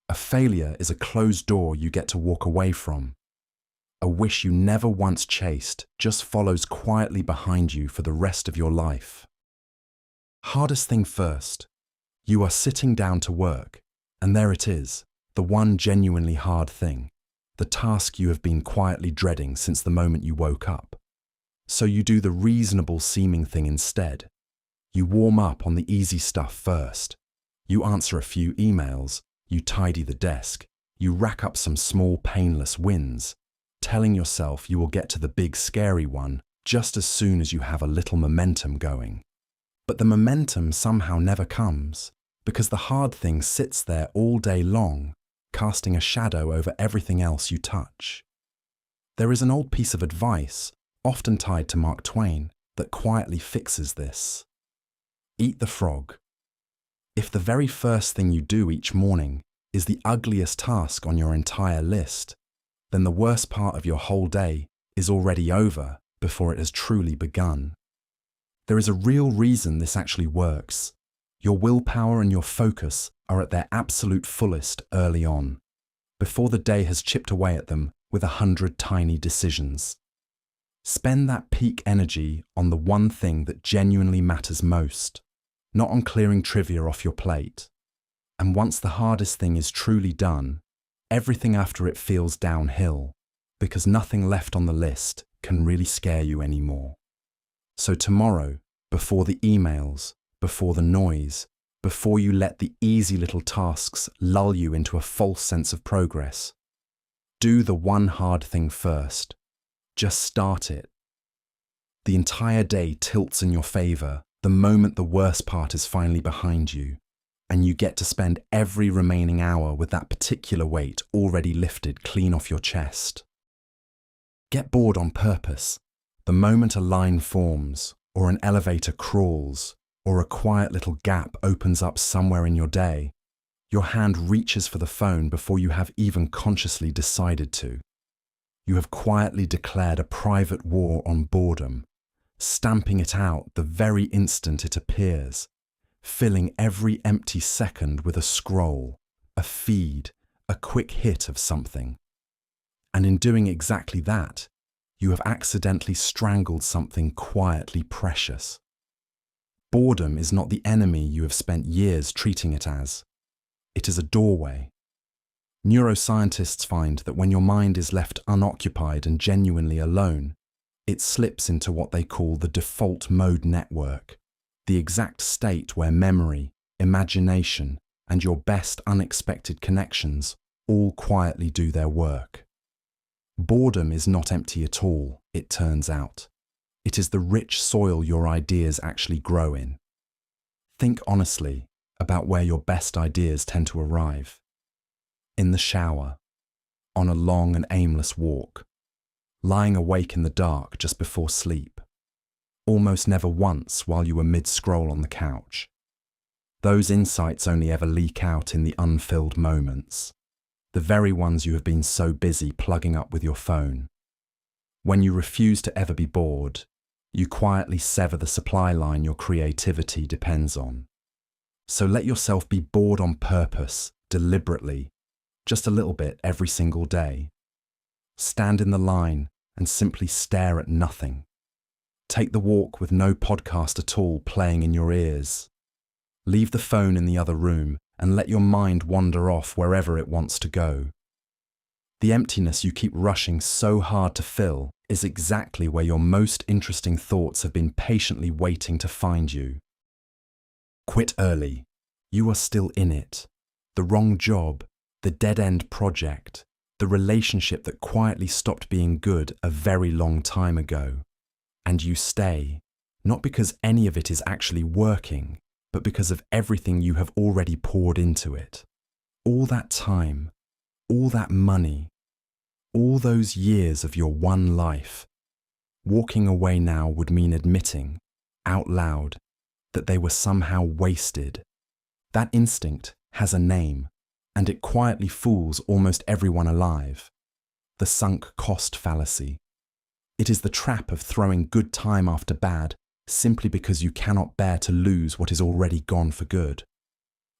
A failure is a closed door you get to walk away from. A wish you never once chased just follows quietly behind you for the rest of your life. Hardest thing first. You are sitting down to work, and there it is, the one genuinely hard thing, the task you have been quietly dreading since the moment you woke up. So you do the reasonable seeming thing instead. You warm up on the easy stuff first. You answer a few emails, you tidy the desk, you rack up some small painless wins, telling yourself you will get to the big scary one just as soon as you have a little momentum going. But the momentum somehow never comes, because the hard thing sits there all day long, casting a shadow over everything else you touch. There is an old piece of advice, often tied to Mark Twain, that quietly fixes this. Eat the frog. If the very first thing you do each morning is the ugliest task on your entire list, then the worst part of your whole day is already over before it has truly begun. There is a real reason this actually works. Your willpower and your focus are at their absolute fullest early on, before the day has chipped away at them with 100 tiny decisions. Spend that peak energy on the one thing that genuinely matters most, not on clearing trivia off your plate. And once the hardest thing is truly done, everything after it feels downhill, because nothing left on the list can really scare you anymore. So tomorrow, before the emails, before the noise, before you let the easy little tasks lull you into a false sense of progress, do the one hard thing first. Just start it. The entire day tilts in your favor the moment the worst part is finally behind you, and you get to spend every remaining hour with that particular weight already lifted clean off your chest. Get bored on purpose. The moment a line forms, or an elevator crawls, or a quiet little gap opens up somewhere in your day, your hand reaches for the phone before you have even consciously decided to. You have quietly declared a private war on boredom, stamping it out the very instant it appears, filling every empty second with a scroll, a feed, a quick hit of something. And in doing exactly that, you have accidentally strangled something quietly precious. Boredom is not the enemy you have spent years treating it as. It is a doorway. Neuroscientists find that when your mind is left unoccupied and genuinely alone, it slips into what they call the default mode network, the exact state where memory, imagination, and your best unexpected connections all quietly do their work. Boredom is not empty at all, it turns out. It is the rich soil your ideas actually grow in. Think honestly about where your best ideas tend to arrive. In the shower, on a long and aimless walk, lying awake in the dark just before sleep, almost never once while you were mid-scroll on the couch. Those insights only ever leak out in the unfilled moments, the very ones you have been so busy plugging up with your phone. When you refuse to ever be bored, you quietly sever the supply line your creativity depends on. So let yourself be bored on purpose, deliberately, just a little bit every single day. Stand in the line and simply stare at nothing. Take the walk with no podcast at all playing in your ears. Leave the phone in the other room and let your mind wander off wherever it wants to go. The emptiness you keep rushing so hard to fill is exactly where your most interesting thoughts have been patiently waiting to find you. Quit early. You are still in it. The wrong job, the dead-end project, the relationship that quietly stopped being good a very long time ago. And you stay, not because any of it is actually working, but because of everything you have already poured into it. All that time, all that money, all those years of your one life. Walking away now would mean admitting, out loud, that they were somehow wasted. That instinct has a name, and it quietly fools almost everyone alive. The sunk cost fallacy. It is the trap of throwing good time after bad simply because you cannot bear to lose what is already gone for good.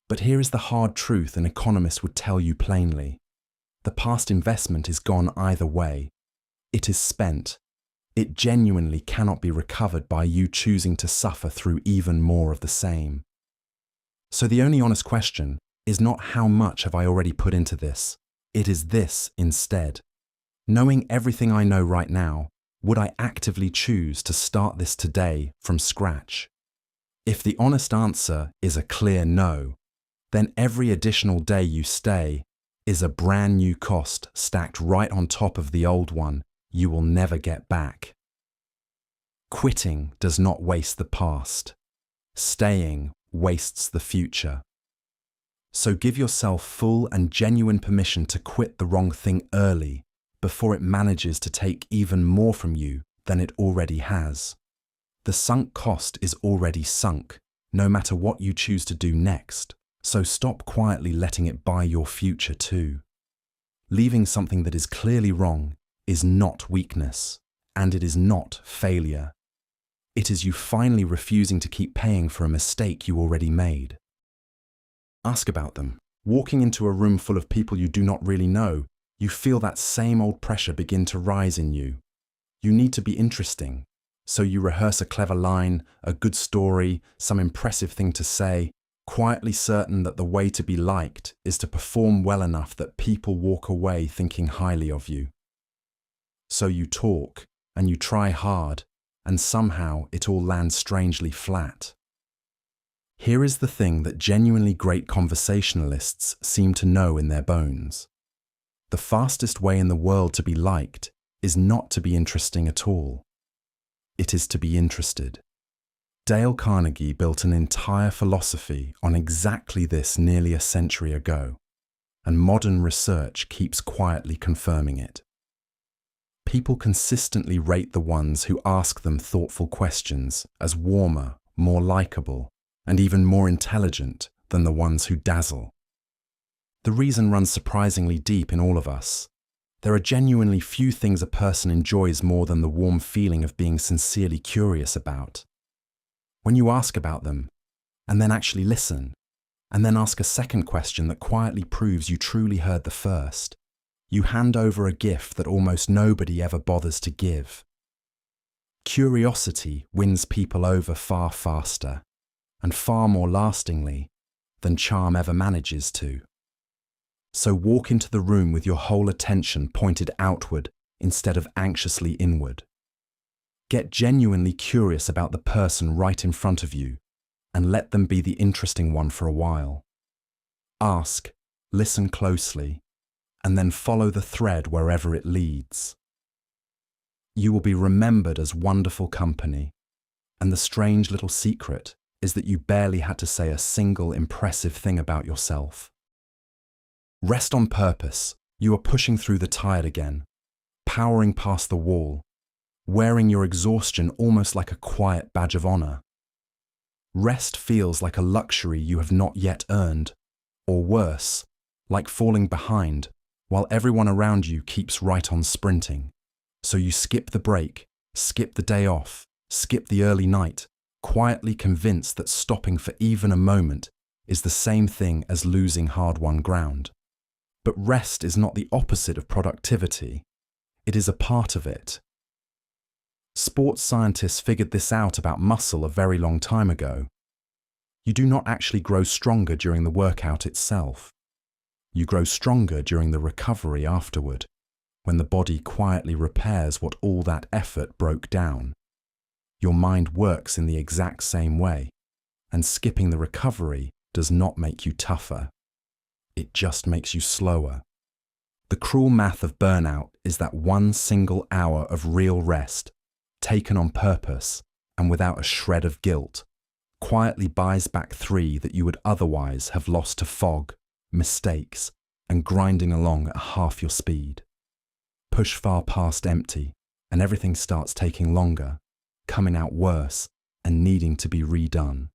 But here is the hard truth an economist would tell you plainly. The past investment is gone either way. It is spent. It genuinely cannot be recovered by you choosing to suffer through even more of the same. So the only honest question is not how much have I already put into this. It is this instead. Knowing everything I know right now, would I actively choose to start this today from scratch? If the honest answer is a clear no, then every additional day you stay is a brand new cost stacked right on top of the old one you will never get back. Quitting does not waste the past. Staying wastes the future. So give yourself full and genuine permission to quit the wrong thing early before it manages to take even more from you than it already has. The sunk cost is already sunk, no matter what you choose to do next, so stop quietly letting it buy your future too. Leaving something that is clearly wrong is not weakness, and it is not failure. It is you finally refusing to keep paying for a mistake you already made. Ask about them. Walking into a room full of people you do not really know, you feel that same old pressure begin to rise in you. You need to be interesting, so you rehearse a clever line, a good story, some impressive thing to say, quietly certain that the way to be liked is to perform well enough that people walk away thinking highly of you. So you talk, and you try hard, and somehow it all lands strangely flat. Here is the thing that genuinely great conversationalists seem to know in their bones. The fastest way in the world to be liked is not to be interesting at all. It is to be interested. Dale Carnegie built an entire philosophy on exactly this nearly a century ago, and modern research keeps quietly confirming it. People consistently rate the ones who ask them thoughtful questions as warmer, more likable, and even more intelligent than the ones who dazzle. The reason runs surprisingly deep in all of us. There are genuinely few things a person enjoys more than the warm feeling of being sincerely curious about. When you ask about them, and then actually listen, and then ask a second question that quietly proves you truly heard the first, you hand over a gift that almost nobody ever bothers to give. Curiosity wins people over far faster, and far more lastingly, than charm ever manages to. So walk into the room with your whole attention pointed outward instead of anxiously inward. Get genuinely curious about the person right in front of you, and let them be the interesting one for a while. Ask, listen closely, and then follow the thread wherever it leads. You will be remembered as wonderful company, and the strange little secret is that you barely had to say a single impressive thing about yourself. Rest on purpose. You are pushing through the tide again, powering past the wall, wearing your exhaustion almost like a quiet badge of honor. Rest feels like a luxury you have not yet earned, or worse, like falling behind, while everyone around you keeps right on sprinting. So you skip the break, skip the day off, skip the early night, quietly convinced that stopping for even a moment is the same thing as losing hard-won ground. But rest is not the opposite of productivity. It is a part of it. Sports scientists figured this out about muscle a very long time ago. You do not actually grow stronger during the workout itself. You grow stronger during the recovery afterward, when the body quietly repairs what all that effort broke down. Your mind works in the exact same way, and skipping the recovery does not make you tougher. It just makes you slower. The cruel math of burnout is that one single hour of real rest, taken on purpose and without a shred of guilt, quietly buys back 3 that you would otherwise have lost to fog, mistakes, and grinding along at half your speed. Push far past empty, and everything starts taking longer, coming out worse, and needing to be redone.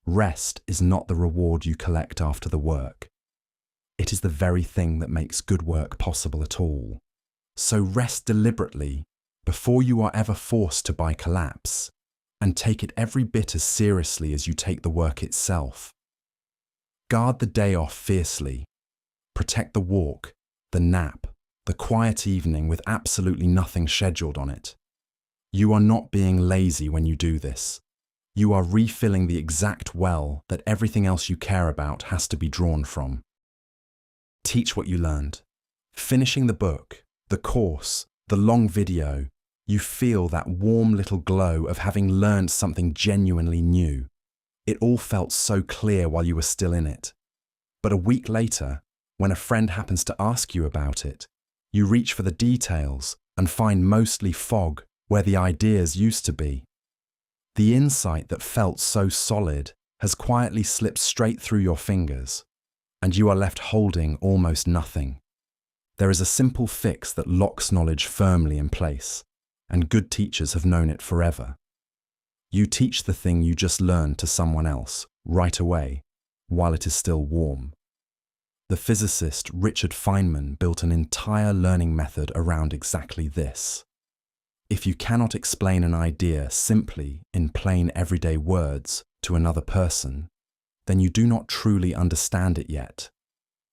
Rest is not the reward you collect after the work. It is the very thing that makes good work possible at all. So rest deliberately before you are ever forced to by collapse, and take it every bit as seriously as you take the work itself. Guard the day off fiercely. Protect the walk, the nap, the quiet evening with absolutely nothing scheduled on it. You are not being lazy when you do this. You are refilling the exact well that everything else you care about has to be drawn from. Teach what you learned. Finishing the book, the course, the long video, you feel that warm little glow of having learned something genuinely new. It all felt so clear while you were still in it. But a week later, when a friend happens to ask you about it, you reach for the details and find mostly fog where the ideas used to be. The insight that felt so solid has quietly slipped straight through your fingers, and you are left holding almost nothing. There is a simple fix that locks knowledge firmly in place, and good teachers have known it forever. You teach the thing you just learned to someone else right away, while it is still warm. The physicist Richard Feynman built an entire learning method around exactly this. If you cannot explain an idea simply in plain everyday words to another person, then you do not truly understand it yet.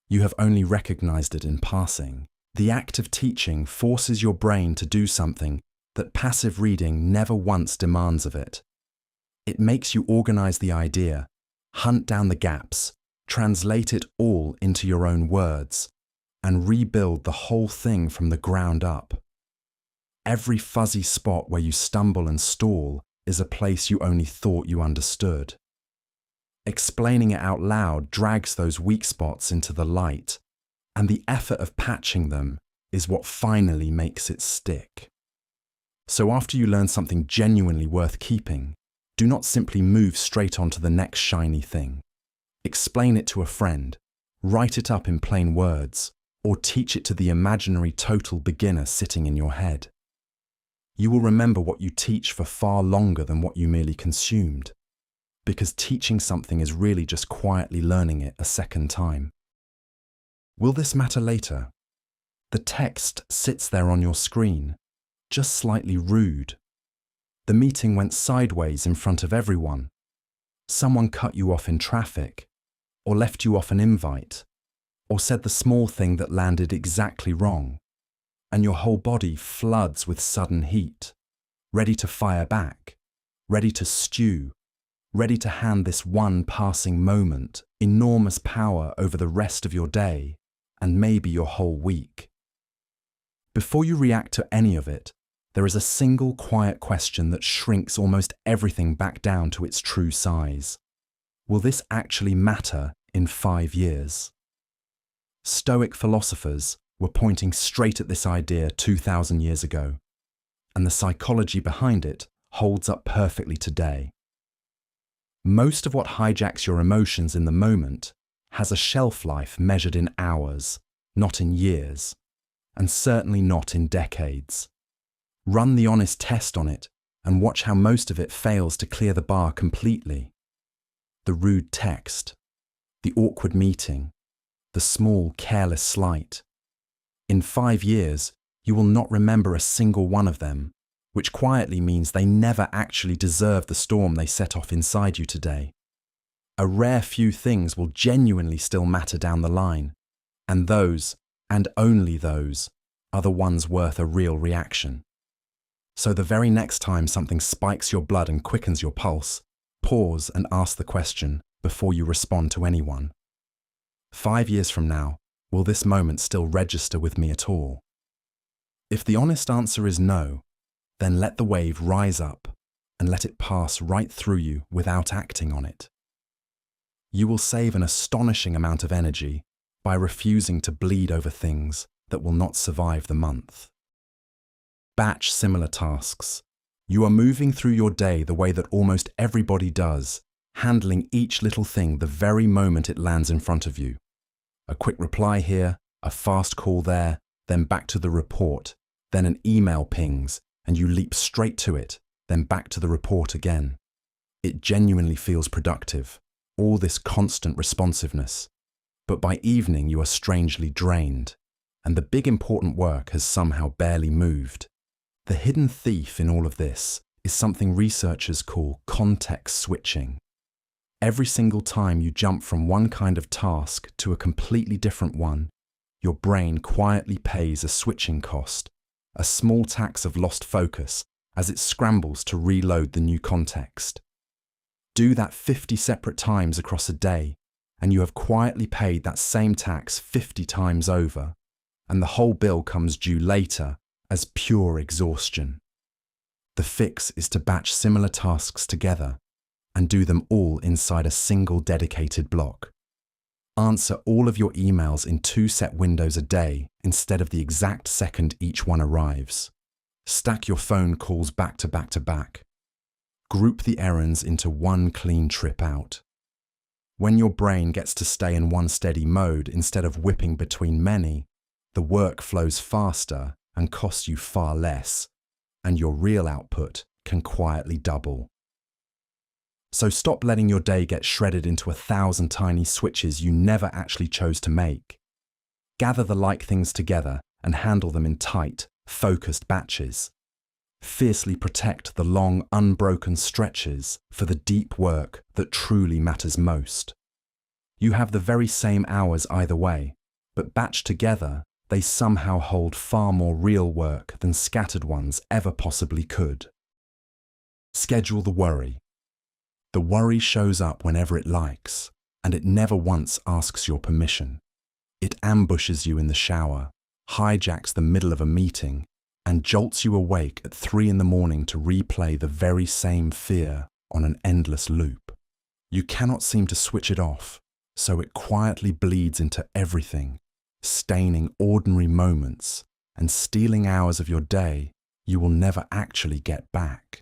You have only recognized it in passing. The act of teaching forces your brain to do something that passive reading never once demands of it. It makes you organize the idea, hunt down the gaps, translate it all into your own words, and rebuild the whole thing from the ground up. Every fuzzy spot where you stumble and stall is a place you only thought you understood. Explaining it out loud drags those weak spots into the light, and the effort of patching them is what finally makes it stick. So after you learn something genuinely worth keeping, do not simply move straight on to the next shiny thing. Explain it to a friend, write it up in plain words, or teach it to the imaginary total beginner sitting in your head. You will remember what you teach for far longer than what you merely consumed, because teaching something is really just quietly learning it a second time. Will this matter later? The text sits there on your screen, just slightly rude. The meeting went sideways in front of everyone. Someone cut you off in traffic, or left you off an invite, or said the small thing that landed exactly wrong, and your whole body floods with sudden heat, ready to fire back, ready to stew, ready to hand this one passing moment enormous power over the rest of your day and maybe your whole week. Before you react to any of it, there is a single quiet question that shrinks almost everything back down to its true size. Will this actually matter in 5 years? Stoic philosophers were pointing straight at this idea 2,000 years ago, and the psychology behind it holds up perfectly today. Most of what hijacks your emotions in the moment has a shelf life measured in hours, not in years, and certainly not in decades. Run the honest test on it and watch how most of it fails to clear the bar completely. The rude text, the awkward meeting, the small, careless slight. In 5 years, you will not remember a single one of them, which quietly means they never actually deserve the storm they set off inside you today. A rare few things will genuinely still matter down the line, and those, and only those, are the ones worth a real reaction. So the very next time something spikes your blood and quickens your pulse, pause and ask the question before you respond to anyone. 5 years from now, will this moment still register with me at all? If the honest answer is no, then let the wave rise up and let it pass right through you without acting on it. You will save an astonishing amount of energy by refusing to bleed over things that will not survive the month. Batch similar tasks. You are moving through your day the way that almost everybody does, handling each little thing the very moment it lands in front of you. A quick reply here, a fast call there, then back to the report, then an email pings, and you leap straight to it, then back to the report again. It genuinely feels productive, all this constant responsiveness. But by evening you are strangely drained, and the big important work has somehow barely moved. The hidden thief in all of this is something researchers call context switching. Every single time you jump from one kind of task to a completely different one, your brain quietly pays a switching cost, a small tax of lost focus as it scrambles to reload the new context. Do that 50 separate times across a day, and you have quietly paid that same tax 50 times over, and the whole bill comes due later as pure exhaustion. The fix is to batch similar tasks together, and do them all inside a single dedicated block. Answer all of your emails in 2 set windows a day instead of the exact second each one arrives. Stack your phone calls back to back to back. Group the errands into one clean trip out. When your brain gets to stay in one steady mode instead of whipping between many, the work flows faster and costs you far less, and your real output can quietly double. So stop letting your day get shredded into 1,000 tiny switches you never actually chose to make. Gather the like things together and handle them in tight, focused batches. Fiercely protect the long, unbroken stretches for the deep work that truly matters most. You have the very same hours either way, but batched together, they somehow hold far more real work than scattered ones ever possibly could. Schedule the worry. The worry shows up whenever it likes, and it never once asks your permission. It ambushes you in the shower, hijacks the middle of a meeting, and jolts you awake at 3 in the morning to replay the very same fear on an endless loop. You cannot seem to switch it off, so it quietly bleeds into everything, staining ordinary moments and stealing hours of your day you will never actually get back.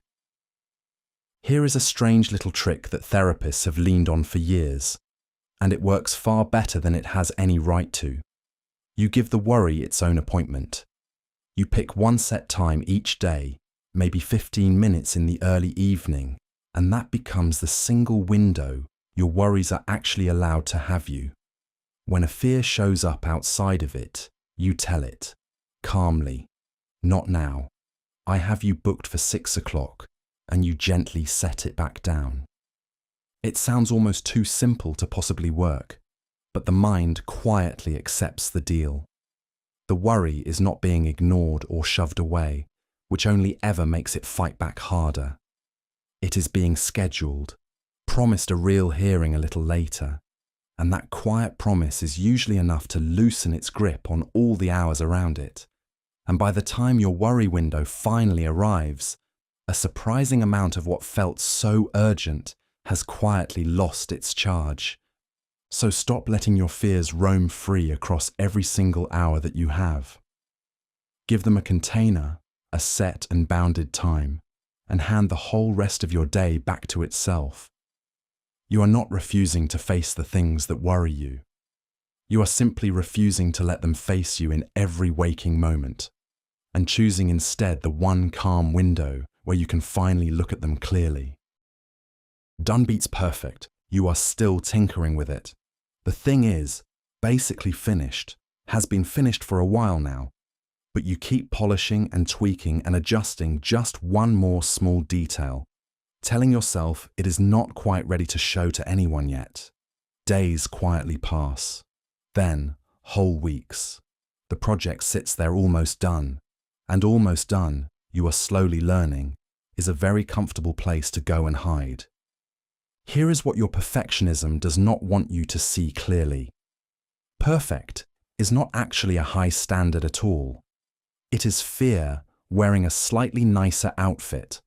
Here is a strange little trick that therapists have leaned on for years, and it works far better than it has any right to. You give the worry its own appointment. You pick one set time each day, maybe 15 minutes in the early evening, and that becomes the single window your worries are actually allowed to have you. When a fear shows up outside of it, you tell it, calmly, "Not now. I have you booked for 6 o'clock. And you gently set it back down. It sounds almost too simple to possibly work, but the mind quietly accepts the deal. The worry is not being ignored or shoved away, which only ever makes it fight back harder. It is being scheduled, promised a real hearing a little later, and that quiet promise is usually enough to loosen its grip on all the hours around it. And by the time your worry window finally arrives, a surprising amount of what felt so urgent has quietly lost its charge. So stop letting your fears roam free across every single hour that you have. Give them a container, a set and bounded time, and hand the whole rest of your day back to itself. You are not refusing to face the things that worry you. You are simply refusing to let them face you in every waking moment, and choosing instead the one calm window where you can finally look at them clearly. Done beats perfect. You are still tinkering with it. The thing is, basically finished, has been finished for a while now, but you keep polishing and tweaking and adjusting just one more small detail, telling yourself it is not quite ready to show to anyone yet. Days quietly pass, then whole weeks. The project sits there almost done, and almost done, you are slowly learning, is a very comfortable place to go and hide. Here is what your perfectionism does not want you to see clearly. Perfect is not actually a high standard at all. It is fear wearing a slightly nicer outfit.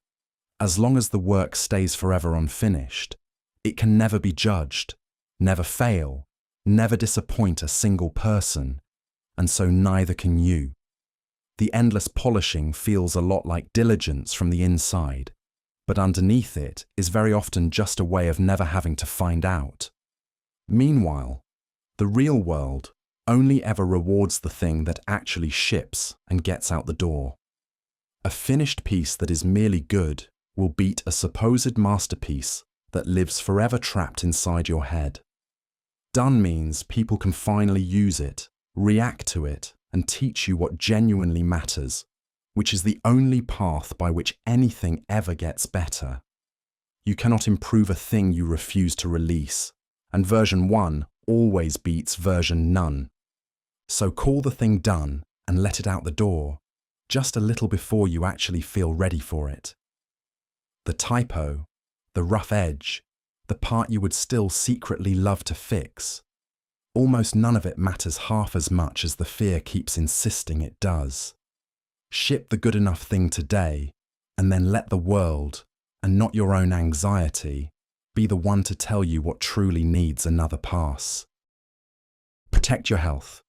As long as the work stays forever unfinished, it can never be judged, never fail, never disappoint a single person, and so neither can you. The endless polishing feels a lot like diligence from the inside, but underneath it is very often just a way of never having to find out. Meanwhile, the real world only ever rewards the thing that actually ships and gets out the door. A finished piece that is merely good will beat a supposed masterpiece that lives forever trapped inside your head. Done means people can finally use it, react to it, and teach you what genuinely matters, which is the only path by which anything ever gets better. You cannot improve a thing you refuse to release, and version 1 always beats version none. So call the thing done and let it out the door, just a little before you actually feel ready for it. The typo, the rough edge, the part you would still secretly love to fix, almost none of it matters half as much as the fear keeps insisting it does. Ship the good enough thing today, and then let the world, and not your own anxiety, Be the one to tell you what truly needs another pass. Protect your health.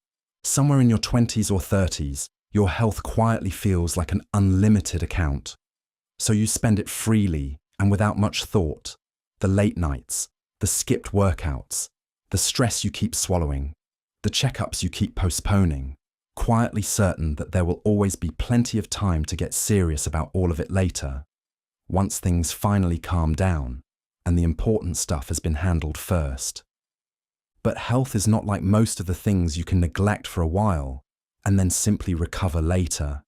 Somewhere in your 20s or 30s, your health quietly feels like an unlimited account. So you spend it freely and without much thought. The late nights, the skipped workouts, the stress you keep swallowing, the checkups you keep postponing, quietly certain that there will always be plenty of time to get serious about all of it later, once things finally calm down and the important stuff has been handled first. But health is not like most of the things you can neglect for a while and then simply recover later.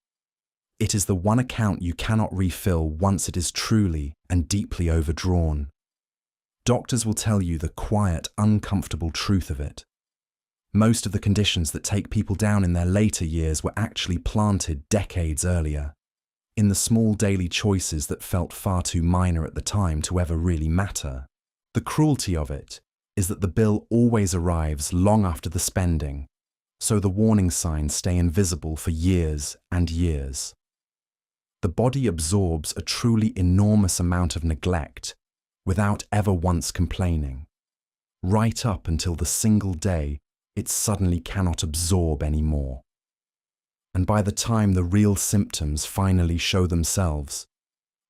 It is the one account you cannot refill once it is truly and deeply overdrawn. Doctors will tell you the quiet, uncomfortable truth of it. Most of the conditions that take people down in their later years were actually planted decades earlier, in the small daily choices that felt far too minor at the time to ever really matter. The cruelty of it is that the bill always arrives long after the spending, so the warning signs stay invisible for years and years. The body absorbs a truly enormous amount of neglect without ever once complaining, right up until the single day it suddenly cannot absorb anymore. And by the time the real symptoms finally show themselves,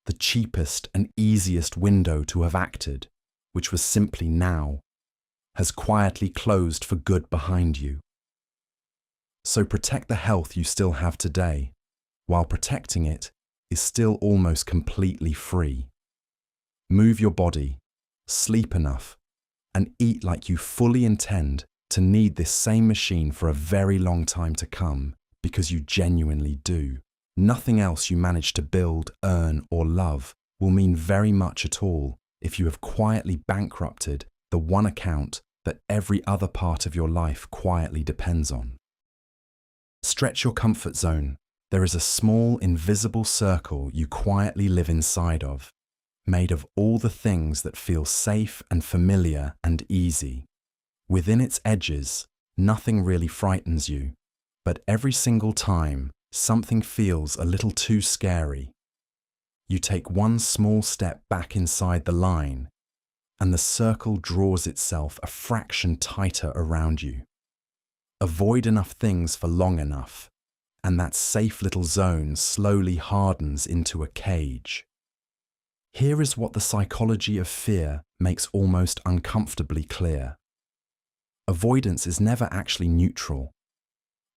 the cheapest and easiest window to have acted, which was simply now, has quietly closed for good behind you. So protect the health you still have today, while protecting it is still almost completely free. Move your body, sleep enough, and eat like you fully intend to need this same machine for a very long time to come, because you genuinely do. Nothing else you manage to build, earn, or love will mean very much at all if you have quietly bankrupted the one account that every other part of your life quietly depends on. Stretch your comfort zone. There is a small, invisible circle you quietly live inside of, made of all the things that feel safe and familiar and easy. Within its edges, nothing really frightens you, but every single time, something feels a little too scary. You take one small step back inside the line, and the circle draws itself a fraction tighter around you. Avoid enough things for long enough, and that safe little zone slowly hardens into a cage. Here is what the psychology of fear makes almost uncomfortably clear. Avoidance is never actually neutral.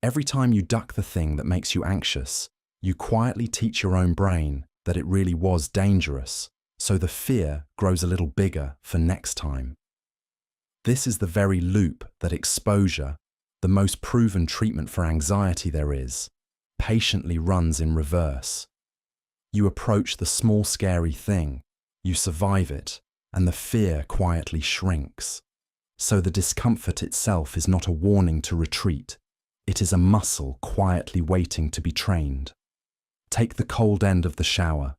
Every time you duck the thing that makes you anxious, you quietly teach your own brain that it really was dangerous, so the fear grows a little bigger for next time. This is the very loop that exposure, the most proven treatment for anxiety there is, patiently runs in reverse. You approach the small scary thing, you survive it, and the fear quietly shrinks. So the discomfort itself is not a warning to retreat, it is a muscle quietly waiting to be trained. Take the cold end of the shower.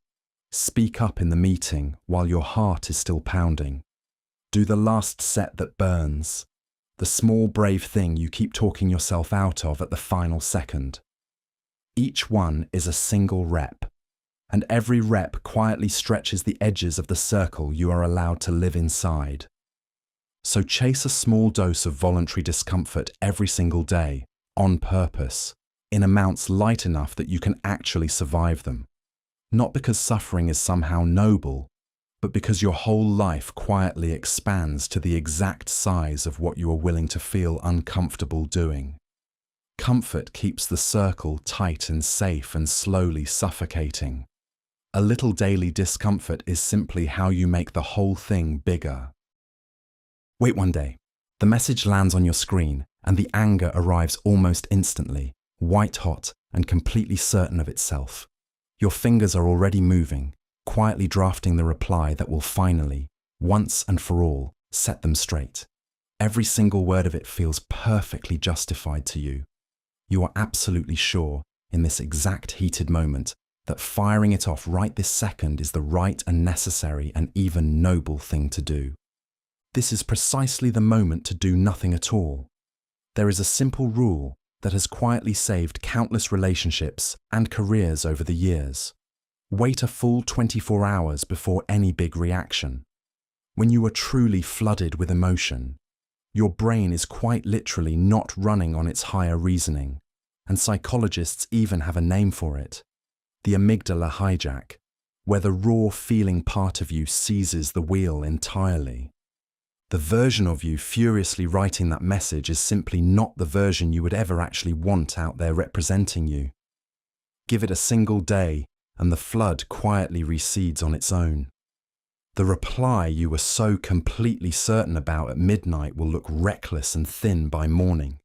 Speak up in the meeting while your heart is still pounding. Do the last set that burns, the small brave thing you keep talking yourself out of at the final second. Each one is a single rep, and every rep quietly stretches the edges of the circle you are allowed to live inside. So chase a small dose of voluntary discomfort every single day, on purpose, in amounts light enough that you can actually survive them. Not because suffering is somehow noble, but because your whole life quietly expands to the exact size of what you are willing to feel uncomfortable doing. Comfort keeps the circle tight and safe and slowly suffocating. A little daily discomfort is simply how you make the whole thing bigger. Wait one day. The message lands on your screen and the anger arrives almost instantly, white hot and completely certain of itself. Your fingers are already moving, quietly drafting the reply that will finally, once and for all, set them straight. Every single word of it feels perfectly justified to you. You are absolutely sure, in this exact heated moment, that firing it off right this second is the right and necessary and even noble thing to do. This is precisely the moment to do nothing at all. There is a simple rule that has quietly saved countless relationships and careers over the years. Wait a full 24 hours before any big reaction. When you are truly flooded with emotion, your brain is quite literally not running on its higher reasoning, and psychologists even have a name for it, the amygdala hijack, where the raw feeling part of you seizes the wheel entirely. The version of you furiously writing that message is simply not the version you would ever actually want out there representing you. Give it a single day, and the flood quietly recedes on its own. The reply you were so completely certain about at midnight will look reckless and thin by morning.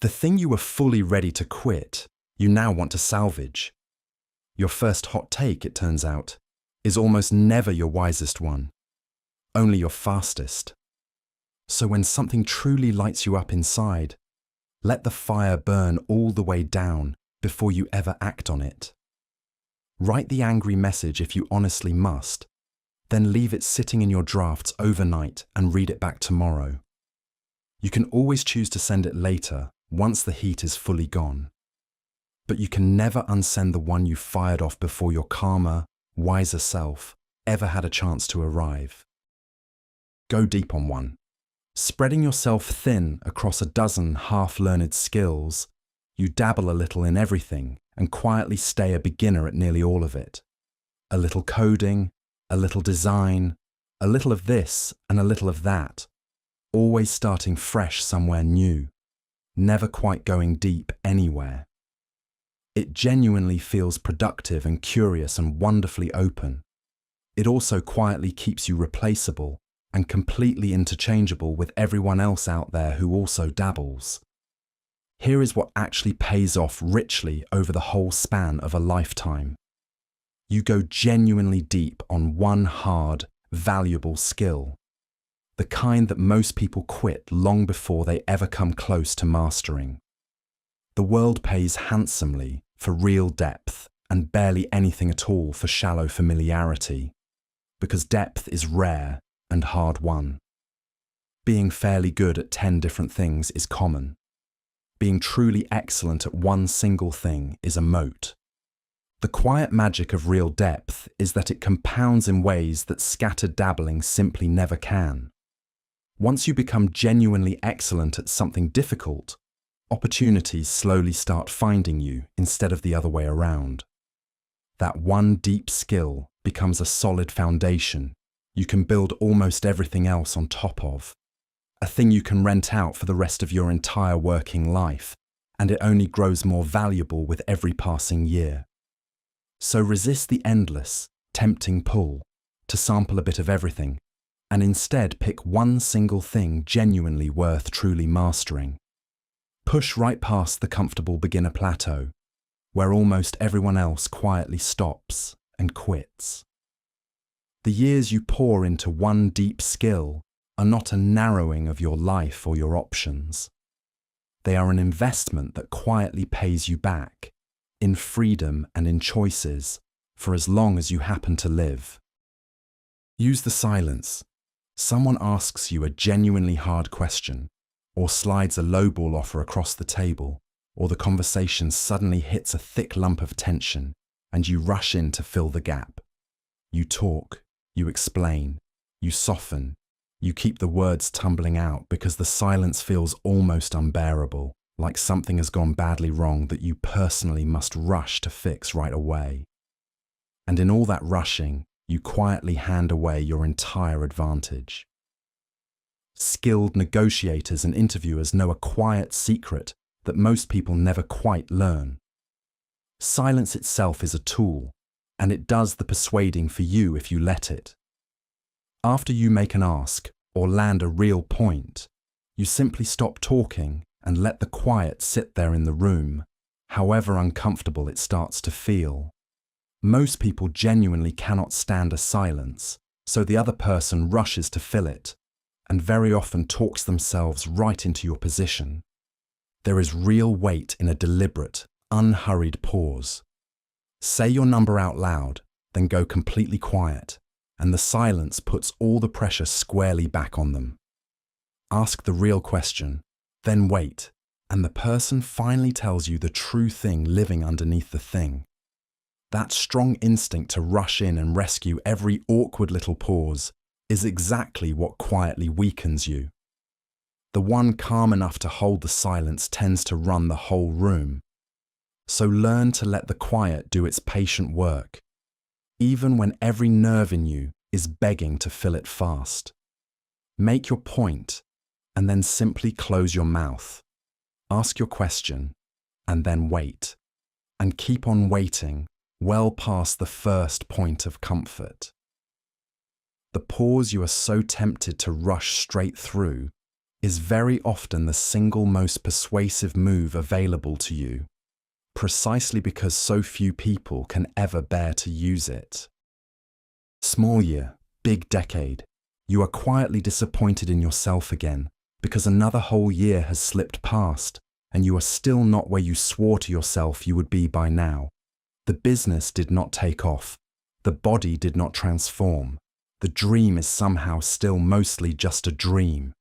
The thing you were fully ready to quit, you now want to salvage. Your first hot take, it turns out, is almost never your wisest one, only your fastest. So when something truly lights you up inside, let the fire burn all the way down before you ever act on it. Write the angry message if you honestly must, then leave it sitting in your drafts overnight and read it back tomorrow. You can always choose to send it later, once the heat is fully gone. But you can never unsend the one you fired off before your calmer, wiser self ever had a chance to arrive. Go deep on one. Spreading yourself thin across a dozen half-learned skills, you dabble a little in everything and quietly stay a beginner at nearly all of it. A little coding, a little design, a little of this and a little of that, always starting fresh somewhere new, never quite going deep anywhere. It genuinely feels productive and curious and wonderfully open. It also quietly keeps you replaceable and completely interchangeable with everyone else out there who also dabbles. Here is what actually pays off richly over the whole span of a lifetime. You go genuinely deep on one hard, valuable skill, the kind that most people quit long before they ever come close to mastering. The world pays handsomely for real depth and barely anything at all for shallow familiarity, because depth is rare and hard won. Being fairly good at 10 different things is common. Being truly excellent at one single thing is a moat. The quiet magic of real depth is that it compounds in ways that scattered dabbling simply never can. Once you become genuinely excellent at something difficult, opportunities slowly start finding you instead of the other way around. That one deep skill becomes a solid foundation you can build almost everything else on top of. A thing you can rent out for the rest of your entire working life, and it only grows more valuable with every passing year. So resist the endless, tempting pull to sample a bit of everything, and instead pick one single thing genuinely worth truly mastering. Push right past the comfortable beginner plateau, where almost everyone else quietly stops and quits. The years you pour into one deep skill are not a narrowing of your life or your options. They are an investment that quietly pays you back, in freedom and in choices, for as long as you happen to live. Use the silence. Someone asks you a genuinely hard question, or slides a lowball offer across the table, or the conversation suddenly hits a thick lump of tension, and you rush in to fill the gap. You talk, you explain, you soften, you keep the words tumbling out because the silence feels almost unbearable, like something has gone badly wrong that you personally must rush to fix right away. And in all that rushing, you quietly hand away your entire advantage. Skilled negotiators and interviewers know a quiet secret that most people never quite learn. Silence itself is a tool, and it does the persuading for you if you let it. After you make an ask or land a real point, you simply stop talking and let the quiet sit there in the room, however uncomfortable it starts to feel. Most people genuinely cannot stand a silence, so the other person rushes to fill it, and very often talks themselves right into your position. There is real weight in a deliberate, unhurried pause. Say your number out loud, then go completely quiet, and the silence puts all the pressure squarely back on them. Ask the real question, then wait, and the person finally tells you the true thing living underneath the thing. That strong instinct to rush in and rescue every awkward little pause is exactly what quietly weakens you. The one calm enough to hold the silence tends to run the whole room. So learn to let the quiet do its patient work, even when every nerve in you is begging to fill it fast. Make your point, and then simply close your mouth. Ask your question, and then wait. And keep on waiting well past the first point of comfort. The pause you are so tempted to rush straight through is very often the single most persuasive move available to you, precisely because so few people can ever bear to use it. Small year, big decade. You are quietly disappointed in yourself again because another whole year has slipped past and you are still not where you swore to yourself you would be by now. The business did not take off. The body did not transform. The dream is somehow still mostly just a dream.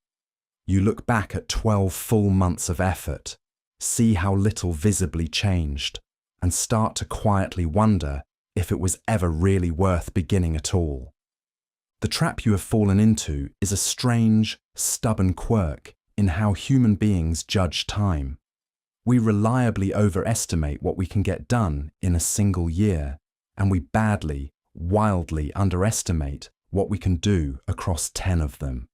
You look back at 12 full months of effort, see how little visibly changed, and start to quietly wonder if it was ever really worth beginning at all. The trap you have fallen into is a strange, stubborn quirk in how human beings judge time. We reliably overestimate what we can get done in a single year, and we badly, wildly underestimate what we can do across 10 of them.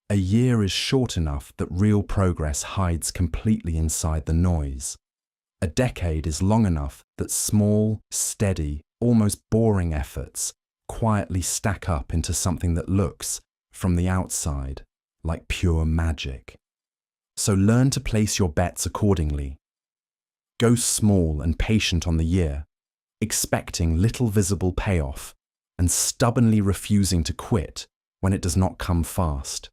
A year is short enough that real progress hides completely inside the noise. A decade is long enough that small, steady, almost boring efforts quietly stack up into something that looks, from the outside, like pure magic. So learn to place your bets accordingly. Go small and patient on the year, expecting little visible payoff and stubbornly refusing to quit when it does not come fast.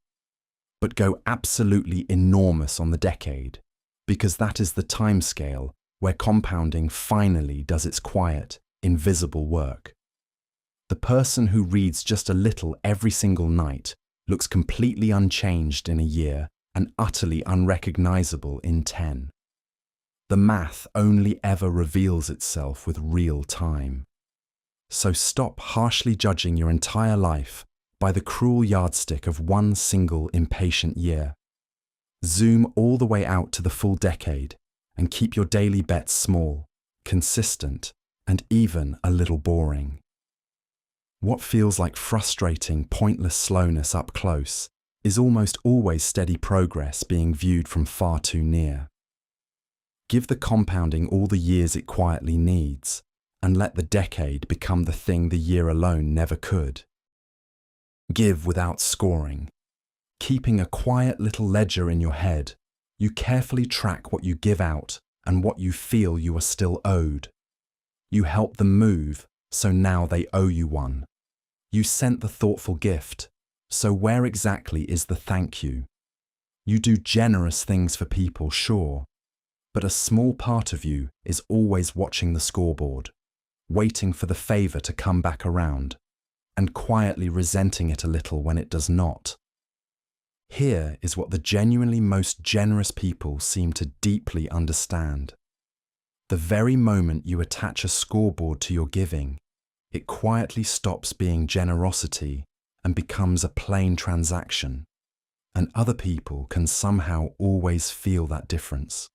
But go absolutely enormous on the decade, because that is the timescale where compounding finally does its quiet, invisible work. The person who reads just a little every single night looks completely unchanged in a year and utterly unrecognizable in 10. The math only ever reveals itself with real time. So stop harshly judging your entire life by the cruel yardstick of one single impatient year. Zoom all the way out to the full decade and keep your daily bets small, consistent, and even a little boring. What feels like frustrating, pointless slowness up close is almost always steady progress being viewed from far too near. Give the compounding all the years it quietly needs, and let the decade become the thing the year alone never could. Give without scoring. Keeping a quiet little ledger in your head, you carefully track what you give out and what you feel you are still owed. You help them move, so now they owe you one. You sent the thoughtful gift, so where exactly is the thank you? You do generous things for people, sure, but a small part of you is always watching the scoreboard, waiting for the favor to come back around, and quietly resenting it a little when it does not. Here is what the genuinely most generous people seem to deeply understand. The very moment you attach a scoreboard to your giving, it quietly stops being generosity and becomes a plain transaction, and other people can somehow always feel that difference.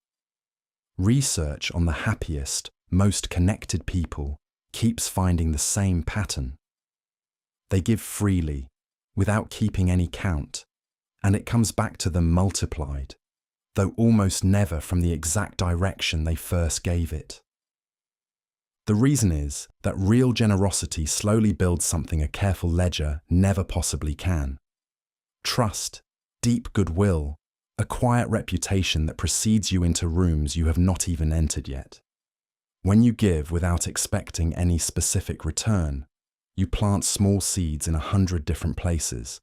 Research on the happiest, most connected people keeps finding the same pattern. They give freely, without keeping any count, and it comes back to them multiplied, though almost never from the exact direction they first gave it. The reason is that real generosity slowly builds something a careful ledger never possibly can. Trust, deep goodwill, a quiet reputation that precedes you into rooms you have not even entered yet. When you give without expecting any specific return, you plant small seeds in 100 different places,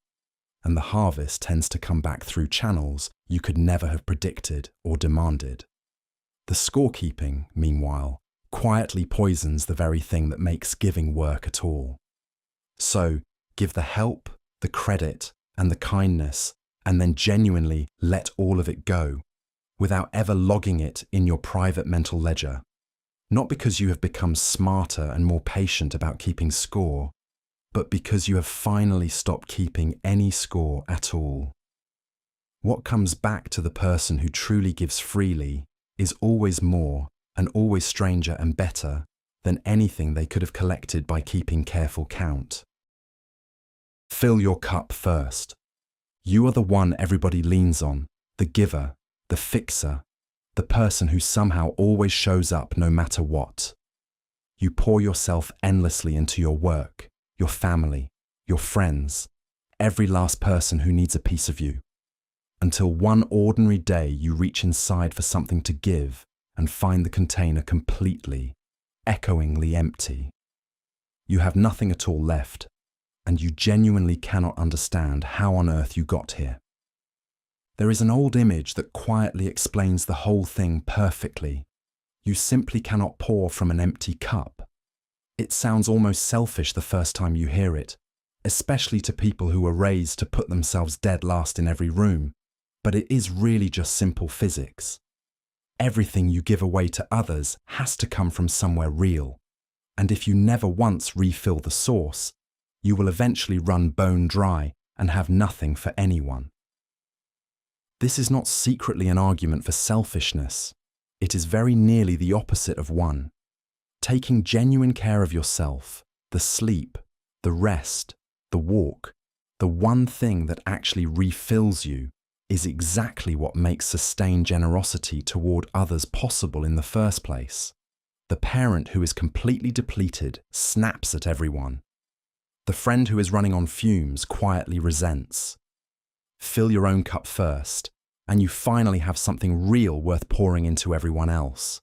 and the harvest tends to come back through channels you could never have predicted or demanded. The scorekeeping, meanwhile, quietly poisons the very thing that makes giving work at all. So, give the help, the credit, and the kindness, and then genuinely let all of it go, without ever logging it in your private mental ledger. Not because you have become smarter and more patient about keeping score, but because you have finally stopped keeping any score at all. What comes back to the person who truly gives freely is always more and always stranger and better than anything they could have collected by keeping careful count. Fill your cup first. You are the one everybody leans on, the giver, the fixer, the person who somehow always shows up no matter what. You pour yourself endlessly into your work, your family, your friends, every last person who needs a piece of you, until one ordinary day you reach inside for something to give and find the container completely, echoingly empty. You have nothing at all left, and you genuinely cannot understand how on earth you got here. There is an old image that quietly explains the whole thing perfectly. You simply cannot pour from an empty cup. It sounds almost selfish the first time you hear it, especially to people who were raised to put themselves dead last in every room, but it is really just simple physics. Everything you give away to others has to come from somewhere real, and if you never once refill the source, you will eventually run bone dry and have nothing for anyone. This is not secretly an argument for selfishness. It is very nearly the opposite of one. Taking genuine care of yourself, the sleep, the rest, the walk, the one thing that actually refills you, is exactly what makes sustained generosity toward others possible in the first place. The parent who is completely depleted snaps at everyone. The friend who is running on fumes quietly resents. Fill your own cup first, and you finally have something real worth pouring into everyone else.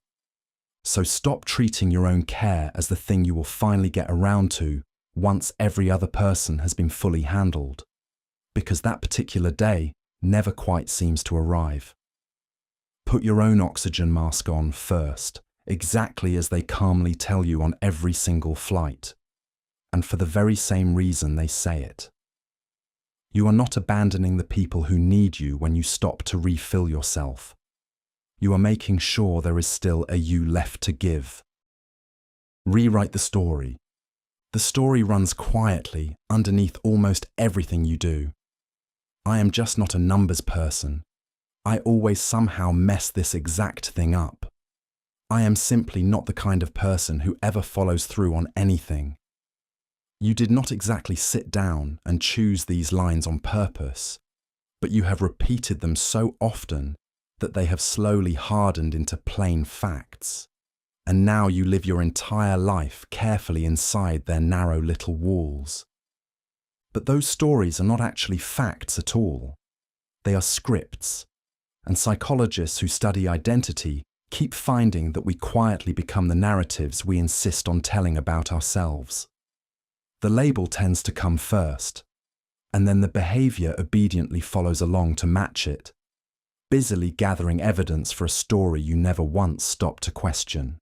So stop treating your own care as the thing you will finally get around to once every other person has been fully handled, because that particular day never quite seems to arrive. Put your own oxygen mask on first, exactly as they calmly tell you on every single flight, and for the very same reason they say it. You are not abandoning the people who need you when you stop to refill yourself. You are making sure there is still a you left to give. Rewrite the story. The story runs quietly underneath almost everything you do. I am just not a numbers person. I always somehow mess this exact thing up. I am simply not the kind of person who ever follows through on anything. You did not exactly sit down and choose these lines on purpose, but you have repeated them so often that they have slowly hardened into plain facts. And now you live your entire life carefully inside their narrow little walls. But those stories are not actually facts at all. They are scripts, and psychologists who study identity keep finding that we quietly become the narratives we insist on telling about ourselves. The label tends to come first, and then the behavior obediently follows along to match it, busily gathering evidence for a story you never once stopped to question.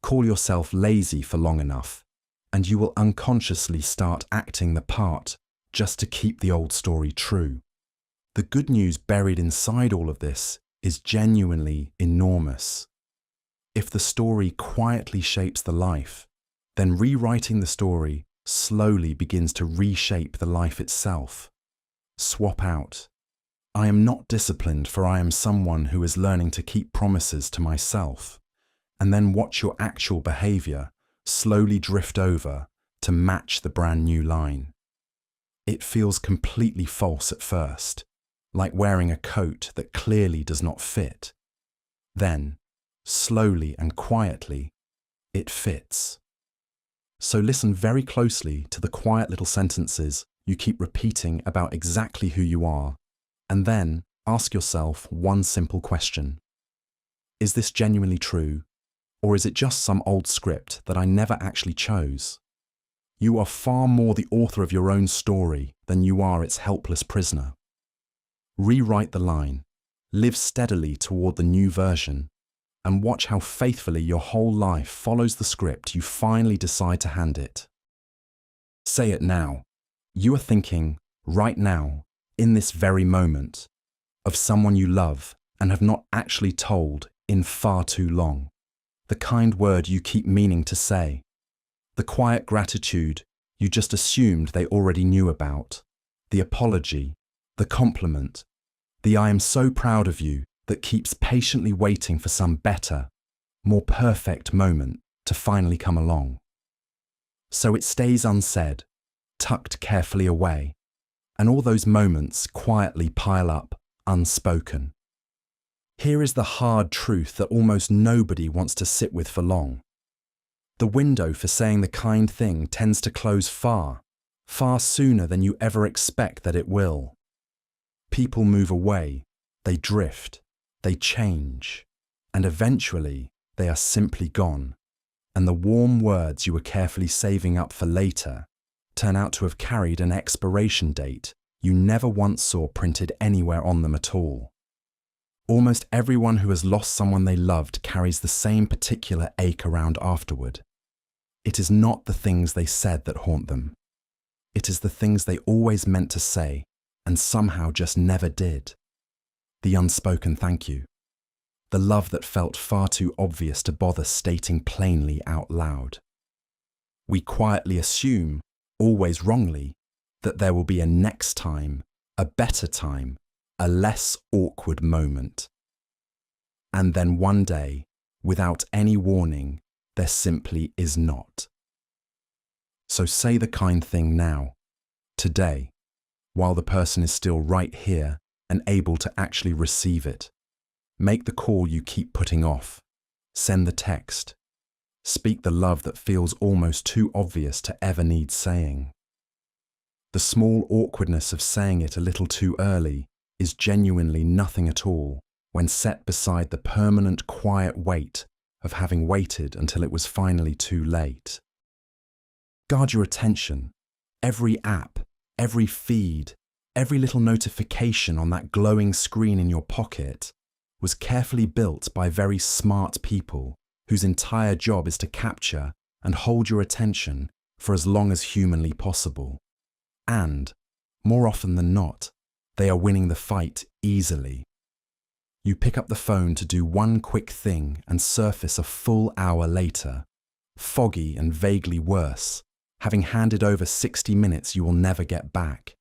Call yourself lazy for long enough, and you will unconsciously start acting the part just to keep the old story true. The good news buried inside all of this is genuinely enormous. If the story quietly shapes the life, then rewriting the story slowly begins to reshape the life itself. Swap out, "I am not disciplined, for I am someone who is learning to keep promises to myself," and then watch your actual behavior slowly drift over to match the brand new line. It feels completely false at first, like wearing a coat that clearly does not fit. Then, slowly and quietly, it fits. So listen very closely to the quiet little sentences you keep repeating about exactly who you are, and then ask yourself one simple question. Is this genuinely true, or is it just some old script that I never actually chose? You are far more the author of your own story than you are its helpless prisoner. Rewrite the line, live steadily toward the new version, and watch how faithfully your whole life follows the script you finally decide to hand it. Say it now. You are thinking, right now, in this very moment, of someone you love and have not actually told in far too long. The kind word you keep meaning to say. The quiet gratitude you just assumed they already knew about. The apology, the compliment, the "I am so proud of you" that keeps patiently waiting for some better, more perfect moment to finally come along. So it stays unsaid, tucked carefully away, and all those moments quietly pile up, unspoken. Here is the hard truth that almost nobody wants to sit with for long. The window for saying the kind thing tends to close far, far sooner than you ever expect that it will. People move away, they drift, they change, and eventually they are simply gone, and the warm words you were carefully saving up for later turn out to have carried an expiration date you never once saw printed anywhere on them at all. Almost everyone who has lost someone they loved carries the same particular ache around afterward. It is not the things they said that haunt them. It is the things they always meant to say and somehow just never did. The unspoken thank you. The love that felt far too obvious to bother stating plainly out loud. We quietly assume, always wrongly, that there will be a next time, a better time, a less awkward moment. And then one day, without any warning, there simply is not. So say the kind thing now, today, while the person is still right here and able to actually receive it. Make the call you keep putting off. Send the text. Speak the love that feels almost too obvious to ever need saying. The small awkwardness of saying it a little too early is genuinely nothing at all when set beside the permanent quiet weight of having waited until it was finally too late. Guard your attention. Every app, every feed, every little notification on that glowing screen in your pocket was carefully built by very smart people whose entire job is to capture and hold your attention for as long as humanly possible. And, more often than not, they are winning the fight easily. You pick up the phone to do one quick thing and surface a full hour later, foggy and vaguely worse, having handed over 60 minutes you will never get back.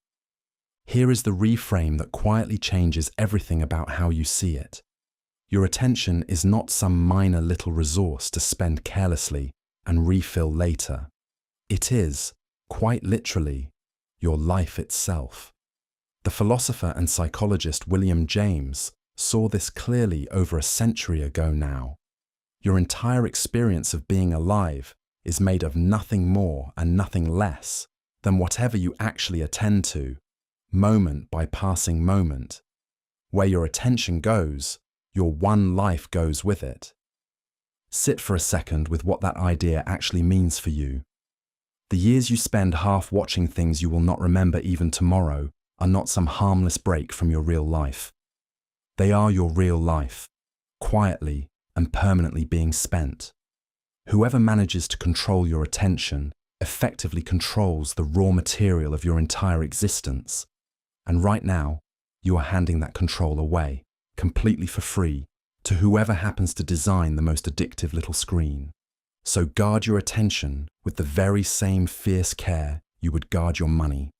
Here is the reframe that quietly changes everything about how you see it. Your attention is not some minor little resource to spend carelessly and refill later. It is, quite literally, your life itself. The philosopher and psychologist William James saw this clearly over a century ago now. Your entire experience of being alive is made of nothing more and nothing less than whatever you actually attend to, moment by passing moment. Where your attention goes, your one life goes with it. Sit for a second with what that idea actually means for you. The years you spend half watching things you will not remember even tomorrow are not some harmless break from your real life. They are your real life, quietly and permanently being spent. Whoever manages to control your attention effectively controls the raw material of your entire existence. And right now, you are handing that control away, completely for free, to whoever happens to design the most addictive little screen. So guard your attention with the very same fierce care you would guard your money,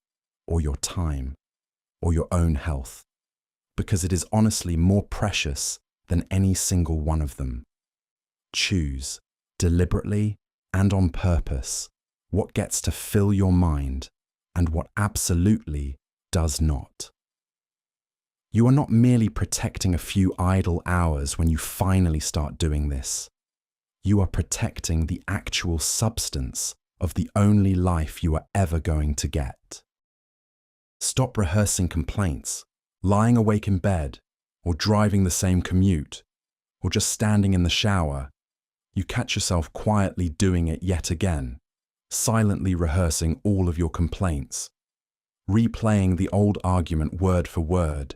or your time, or your own health, because it is honestly more precious than any single one of them. Choose, deliberately and on purpose, what gets to fill your mind and what absolutely does not. You are not merely protecting a few idle hours when you finally start doing this. You are protecting the actual substance of the only life you are ever going to get. Stop rehearsing complaints, lying awake in bed, or driving the same commute, or just standing in the shower. You catch yourself quietly doing it yet again, silently rehearsing all of your complaints, replaying the old argument word for word,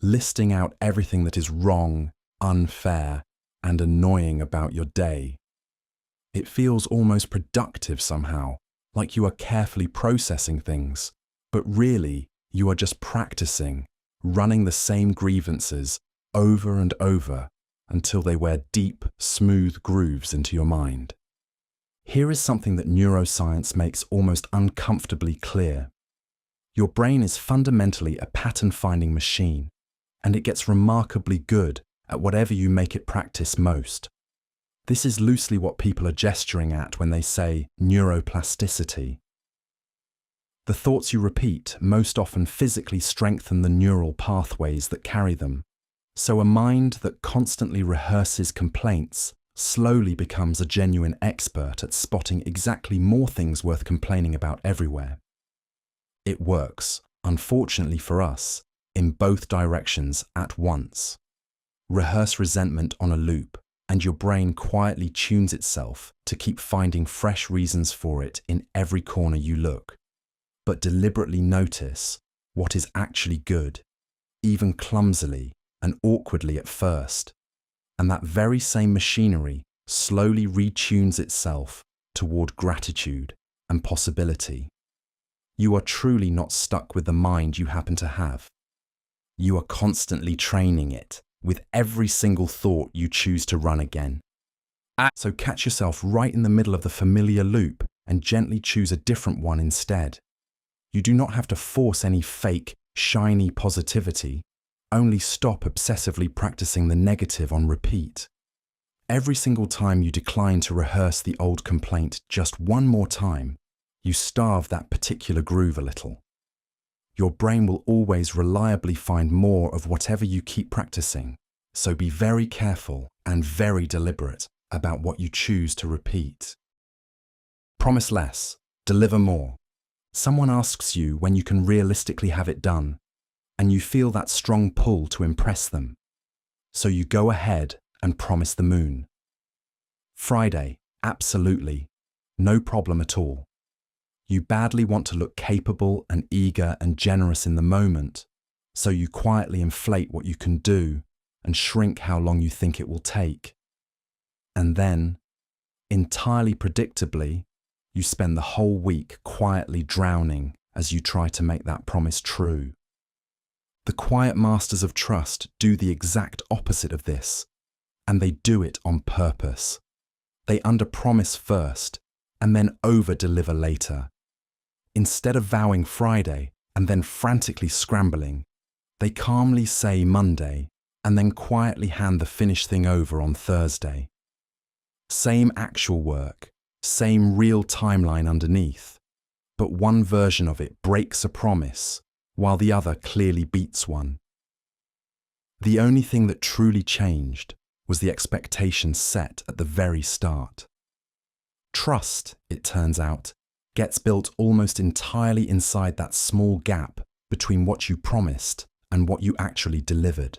listing out everything that is wrong, unfair, and annoying about your day. It feels almost productive somehow, like you are carefully processing things, but really you are just practicing, running the same grievances over and over until they wear deep, smooth grooves into your mind. Here is something that neuroscience makes almost uncomfortably clear. Your brain is fundamentally a pattern-finding machine, and it gets remarkably good at whatever you make it practice most. This is loosely what people are gesturing at when they say neuroplasticity. The thoughts you repeat most often physically strengthen the neural pathways that carry them, so a mind that constantly rehearses complaints slowly becomes a genuine expert at spotting exactly more things worth complaining about everywhere. It works, unfortunately for us, in both directions at once. Rehearse resentment on a loop, and your brain quietly tunes itself to keep finding fresh reasons for it in every corner you look. But deliberately notice what is actually good, even clumsily and awkwardly at first, and that very same machinery slowly retunes itself toward gratitude and possibility. You are truly not stuck with the mind you happen to have. You are constantly training it with every single thought you choose to run again. So catch yourself right in the middle of the familiar loop and gently choose a different one instead. You do not have to force any fake, shiny positivity. Only stop obsessively practicing the negative on repeat. Every single time you decline to rehearse the old complaint just one more time, you starve that particular groove a little. Your brain will always reliably find more of whatever you keep practicing, so be very careful and very deliberate about what you choose to repeat. Promise less, deliver more. Someone asks you when you can realistically have it done, and you feel that strong pull to impress them. So you go ahead and promise the moon. Friday, absolutely, no problem at all. You badly want to look capable and eager and generous in the moment, so you quietly inflate what you can do and shrink how long you think it will take. And then, entirely predictably, you spend the whole week quietly drowning as you try to make that promise true. The quiet masters of trust do the exact opposite of this, and they do it on purpose. They underpromise first and then over-deliver later. Instead of vowing Friday and then frantically scrambling, they calmly say Monday and then quietly hand the finished thing over on Thursday. Same actual work, same real timeline underneath, but one version of it breaks a promise while the other clearly beats one. The only thing that truly changed was the expectation set at the very start. Trust, it turns out, gets built almost entirely inside that small gap between what you promised and what you actually delivered.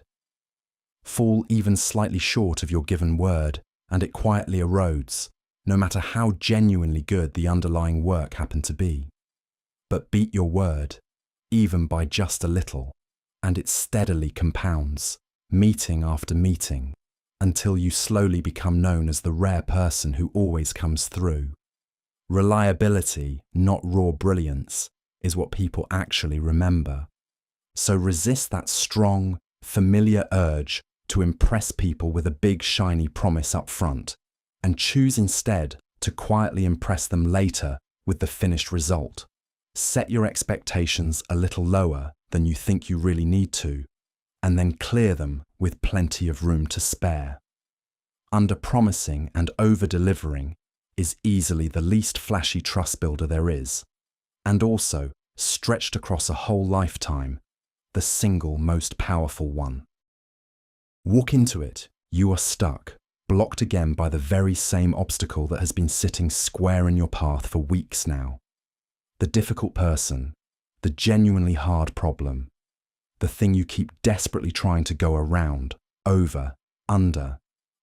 Fall even slightly short of your given word, and it quietly erodes, no matter how genuinely good the underlying work happened to be. But beat your word, even by just a little, and it steadily compounds, meeting after meeting, until you slowly become known as the rare person who always comes through. Reliability, not raw brilliance, is what people actually remember. So resist that strong, familiar urge to impress people with a big, shiny promise up front, and choose instead to quietly impress them later with the finished result. Set your expectations a little lower than you think you really need to, and then clear them with plenty of room to spare. Under-promising and over-delivering is easily the least flashy trust builder there is, and also, stretched across a whole lifetime, the single most powerful one. Walk into it, you are stuck, blocked again by the very same obstacle that has been sitting square in your path for weeks now. The difficult person, the genuinely hard problem, the thing you keep desperately trying to go around, over, under,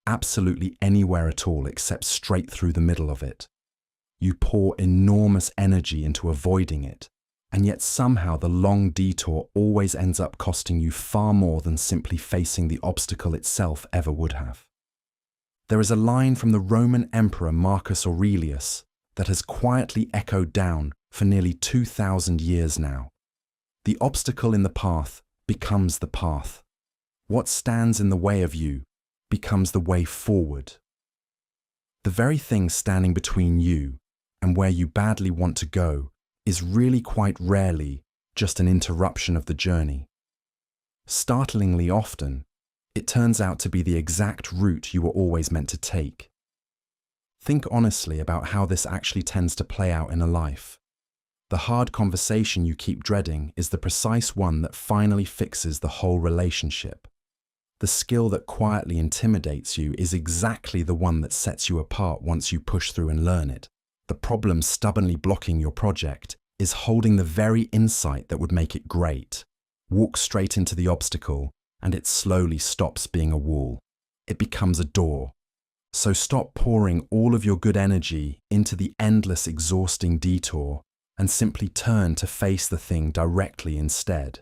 absolutely anywhere at all except straight through the middle of it. You pour enormous energy into avoiding it, and yet somehow the long detour always ends up costing you far more than simply facing the obstacle itself ever would have. There is a line from the Roman Emperor Marcus Aurelius that has quietly echoed down for nearly 2,000 years now. The obstacle in the path becomes the path. What stands in the way of you becomes the way forward. The very thing standing between you and where you badly want to go is really quite rarely just an interruption of the journey. Startlingly often, it turns out to be the exact route you were always meant to take. Think honestly about how this actually tends to play out in a life. The hard conversation you keep dreading is the precise one that finally fixes the whole relationship. The skill that quietly intimidates you is exactly the one that sets you apart once you push through and learn it. The problem stubbornly blocking your project is holding the very insight that would make it great. Walk straight into the obstacle, and it slowly stops being a wall. It becomes a door. So stop pouring all of your good energy into the endless, exhausting detour and simply turn to face the thing directly instead.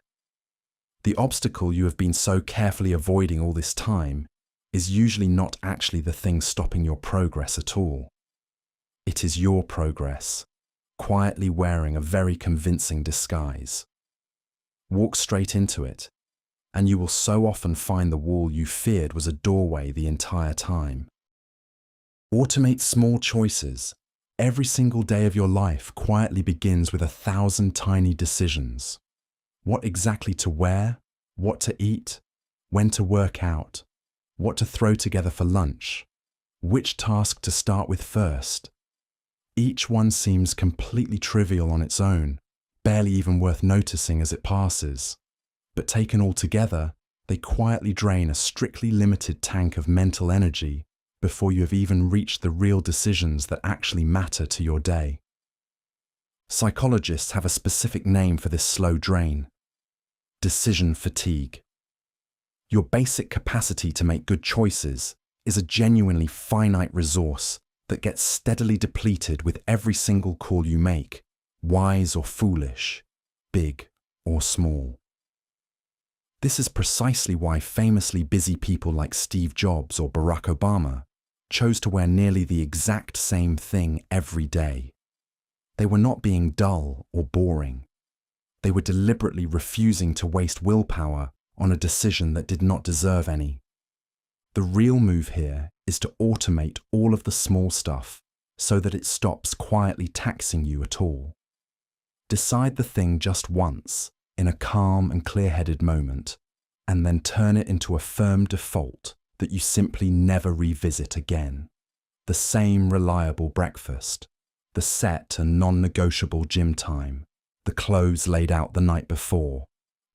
The obstacle you have been so carefully avoiding all this time is usually not actually the thing stopping your progress at all. It is your progress, quietly wearing a very convincing disguise. Walk straight into it, and you will so often find the wall you feared was a doorway the entire time. Automate small choices. Every single day of your life quietly begins with 1,000 tiny decisions. What exactly to wear, what to eat, when to work out, what to throw together for lunch, which task to start with first. Each one seems completely trivial on its own, barely even worth noticing as it passes. But taken all together, they quietly drain a strictly limited tank of mental energy before you have even reached the real decisions that actually matter to your day. Psychologists have a specific name for this slow drain: decision fatigue. Your basic capacity to make good choices is a genuinely finite resource that gets steadily depleted with every single call you make, wise or foolish, big or small. This is precisely why famously busy people like Steve Jobs or Barack Obama chose to wear nearly the exact same thing every day. They were not being dull or boring. They were deliberately refusing to waste willpower on a decision that did not deserve any. The real move here is to automate all of the small stuff so that it stops quietly taxing you at all. Decide the thing just once, in a calm and clear-headed moment, and then turn it into a firm default that you simply never revisit again. The same reliable breakfast, the set and non-negotiable gym time, the clothes laid out the night before.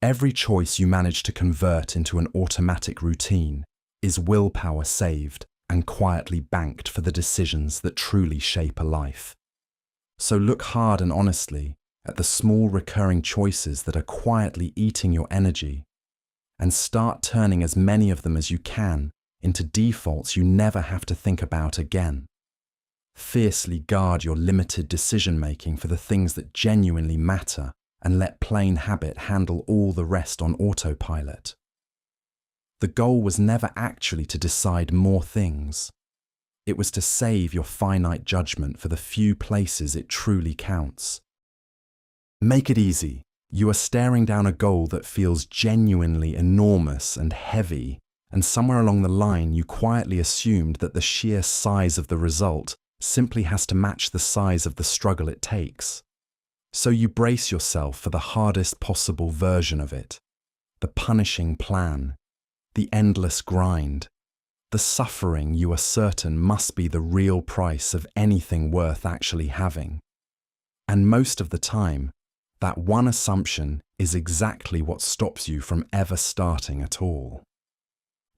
Every choice you manage to convert into an automatic routine is willpower saved and quietly banked for the decisions that truly shape a life. So look hard and honestly at the small recurring choices that are quietly eating your energy, and start turning as many of them as you can into defaults you never have to think about again. Fiercely guard your limited decision-making for the things that genuinely matter, and let plain habit handle all the rest on autopilot. The goal was never actually to decide more things. It was to save your finite judgment for the few places it truly counts. Make it easy. You are staring down a goal that feels genuinely enormous and heavy, and somewhere along the line you quietly assumed that the sheer size of the result simply has to match the size of the struggle it takes. So you brace yourself for the hardest possible version of it, the punishing plan, the endless grind, the suffering you are certain must be the real price of anything worth actually having. And most of the time, that one assumption is exactly what stops you from ever starting at all.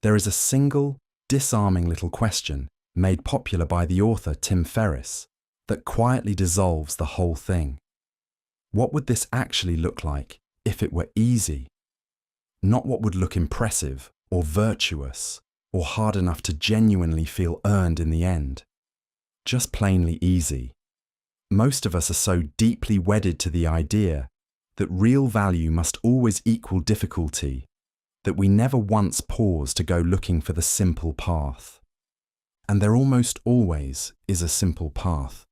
There is a single, disarming little question made popular by the author Tim Ferriss that quietly dissolves the whole thing. What would this actually look like if it were easy? Not what would look impressive or virtuous or hard enough to genuinely feel earned in the end. Just plainly easy. Most of us are so deeply wedded to the idea that real value must always equal difficulty that we never once pause to go looking for the simple path. And there almost always is a simple path,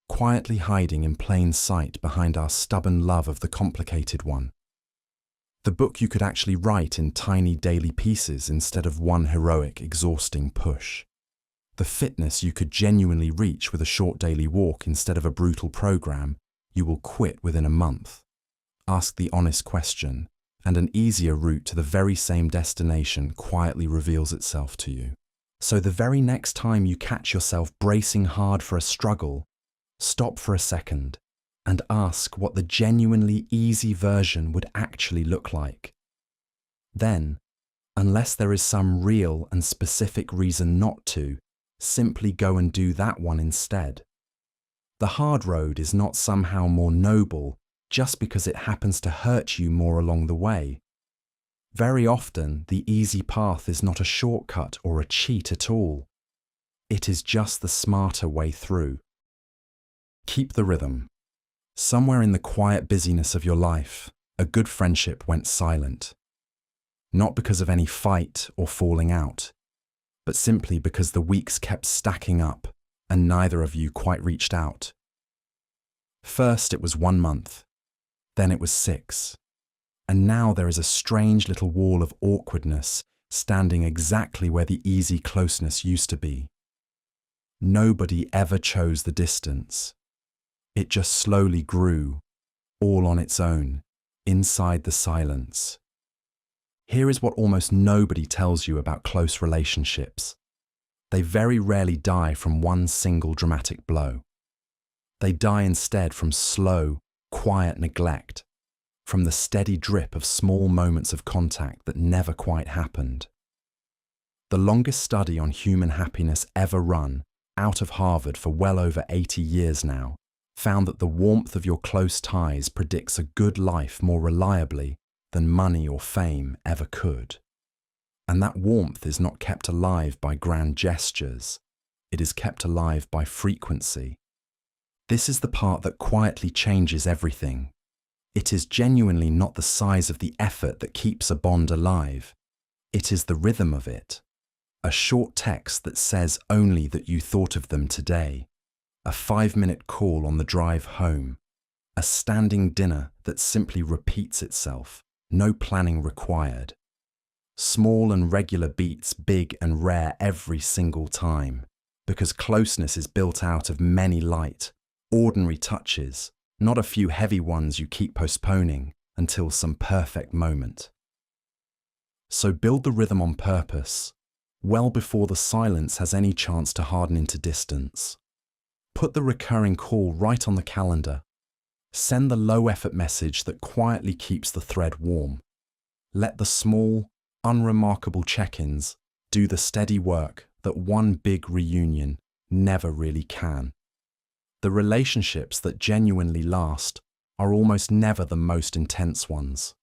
quietly hiding in plain sight behind our stubborn love of the complicated one. The book you could actually write in tiny daily pieces instead of one heroic, exhausting push. the fitness you could genuinely reach with a short daily walk instead of a brutal program, you will quit within a month. Ask the honest question, and an easier route to the very same destination quietly reveals itself to you. So the very next time you catch yourself bracing hard for a struggle, stop for a second and ask what the genuinely easy version would actually look like. Then, unless there is some real and specific reason not to, simply go and do that one instead. The hard road is not somehow more noble just because it happens to hurt you more along the way. Very often, the easy path is not a shortcut or a cheat at all. It is just the smarter way through. Keep the rhythm. Somewhere in the quiet busyness of your life, a good friendship went silent. Not because of any fight or falling out, but simply because the weeks kept stacking up and neither of you quite reached out. First it was 1 month, then it was 6, and now there is a strange little wall of awkwardness standing exactly where the easy closeness used to be. Nobody ever chose the distance. It just slowly grew, all on its own, inside the silence. Here is what almost nobody tells you about close relationships. They very rarely die from one single dramatic blow. They die instead from slow, quiet neglect, from the steady drip of small moments of contact that never quite happened. The longest study on human happiness ever run, out of Harvard for well over 80 years now, found that the warmth of your close ties predicts a good life more reliably than money or fame ever could. And that warmth is not kept alive by grand gestures. It is kept alive by frequency. This is the part that quietly changes everything. It is genuinely not the size of the effort that keeps a bond alive. It is the rhythm of it. A short text that says only that you thought of them today. A 5-minute call on the drive home. A standing dinner that simply repeats itself. No planning required. Small and regular beats, big and rare every single time. Because closeness is built out of many light, ordinary touches. Not a few heavy ones you keep postponing until some perfect moment. So build the rhythm on purpose, well before the silence has any chance to harden into distance. Put the recurring call right on the calendar. Send the low-effort message that quietly keeps the thread warm. Let the small, unremarkable check-ins do the steady work that one big reunion never really can. The relationships that genuinely last are almost never the most intense ones.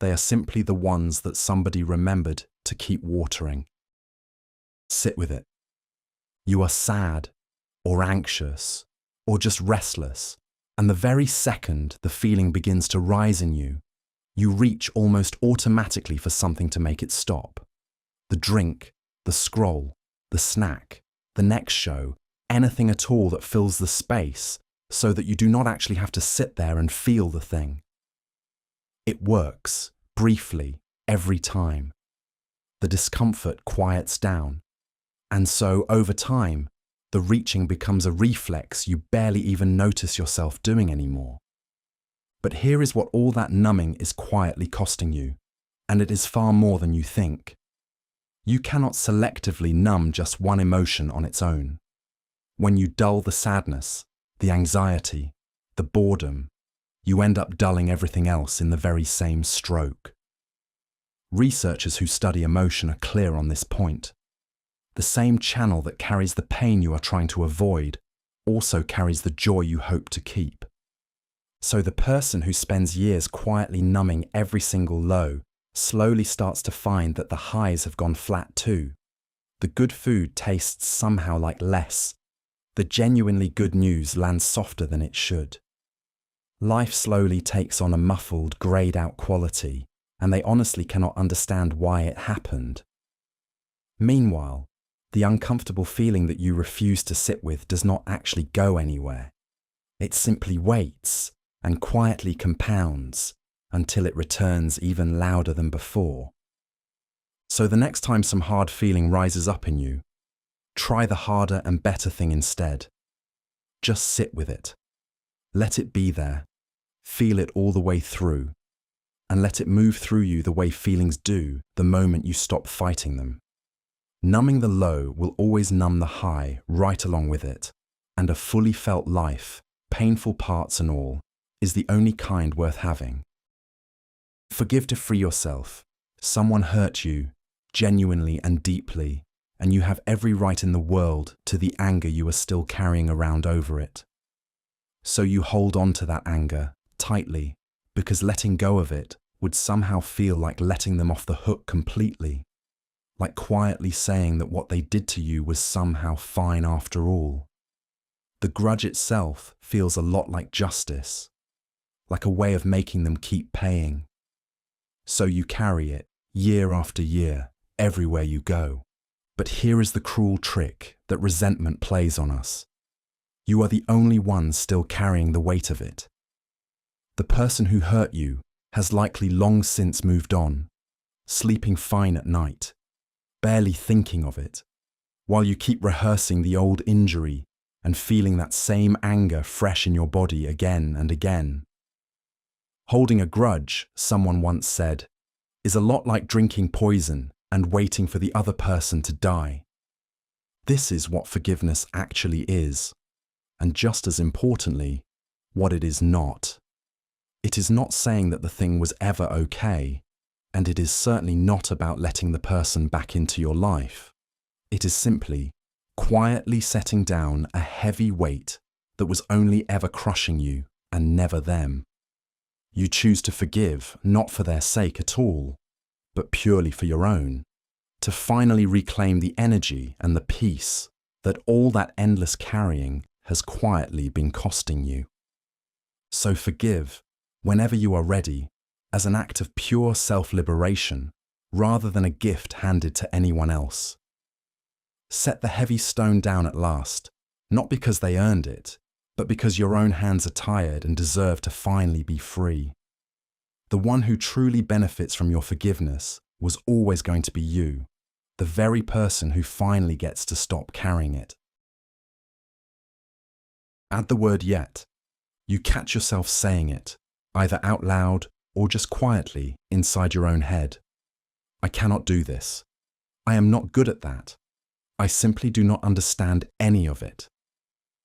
They are simply the ones that somebody remembered to keep watering. Sit with it. You are sad, or anxious, or just restless, and the very second the feeling begins to rise in you, you reach almost automatically for something to make it stop. The drink, the scroll, the snack, the next show, anything at all that fills the space so that you do not actually have to sit there and feel the thing. It works, briefly, every time. The discomfort quiets down, and so over time, the reaching becomes a reflex you barely even notice yourself doing anymore. But here is what all that numbing is quietly costing you, and it is far more than you think. You cannot selectively numb just one emotion on its own. When you dull the sadness, the anxiety, the boredom, you end up dulling everything else in the very same stroke. Researchers who study emotion are clear on this point. The same channel that carries the pain you are trying to avoid also carries the joy you hope to keep. So the person who spends years quietly numbing every single low slowly starts to find that the highs have gone flat too. The good food tastes somehow like less. The genuinely good news lands softer than it should. Life slowly takes on a muffled, greyed-out quality, and they honestly cannot understand why it happened. Meanwhile, the uncomfortable feeling that you refuse to sit with does not actually go anywhere. It simply waits and quietly compounds until it returns even louder than before. So the next time some hard feeling rises up in you, Try the harder and better thing instead. Just sit with it. Let it be there. Feel it all the way through. And let it move through you the way feelings do the moment you stop fighting them. Numbing the low will always numb the high right along with it. And a fully felt life, painful parts and all, is the only kind worth having. Forgive to free yourself. Someone hurt you, genuinely and deeply, and you have every right in the world to the anger you are still carrying around over it. So you hold on to that anger tightly, because letting go of it would somehow feel like letting them off the hook completely, like quietly saying that what they did to you was somehow fine after all. The grudge itself feels a lot like justice, like a way of making them keep paying. So you carry it, year after year, everywhere you go. But here is the cruel trick that resentment plays on us. You are the only one still carrying the weight of it. The person who hurt you has likely long since moved on, sleeping fine at night, barely thinking of it, while you keep rehearsing the old injury and feeling that same anger fresh in your body again and again. Holding a grudge, someone once said, is a lot like drinking poison and waiting for the other person to die. This is what forgiveness actually is, and just as importantly, what it is not. It is not saying that the thing was ever okay, and it is certainly not about letting the person back into your life. It is simply quietly setting down a heavy weight that was only ever crushing you and never them. You choose to forgive not for their sake at all, but purely for your own, to finally reclaim the energy and the peace that all that endless carrying has quietly been costing you. So forgive, whenever you are ready, as an act of pure self-liberation, rather than a gift handed to anyone else. Set the heavy stone down at last, not because they earned it, but because your own hands are tired and deserve to finally be free. The one who truly benefits from your forgiveness was always going to be you, the very person who finally gets to stop carrying it. Add the word yet. You catch yourself saying it, either out loud or just quietly inside your own head. I cannot do this. I am not good at that. I simply do not understand any of it.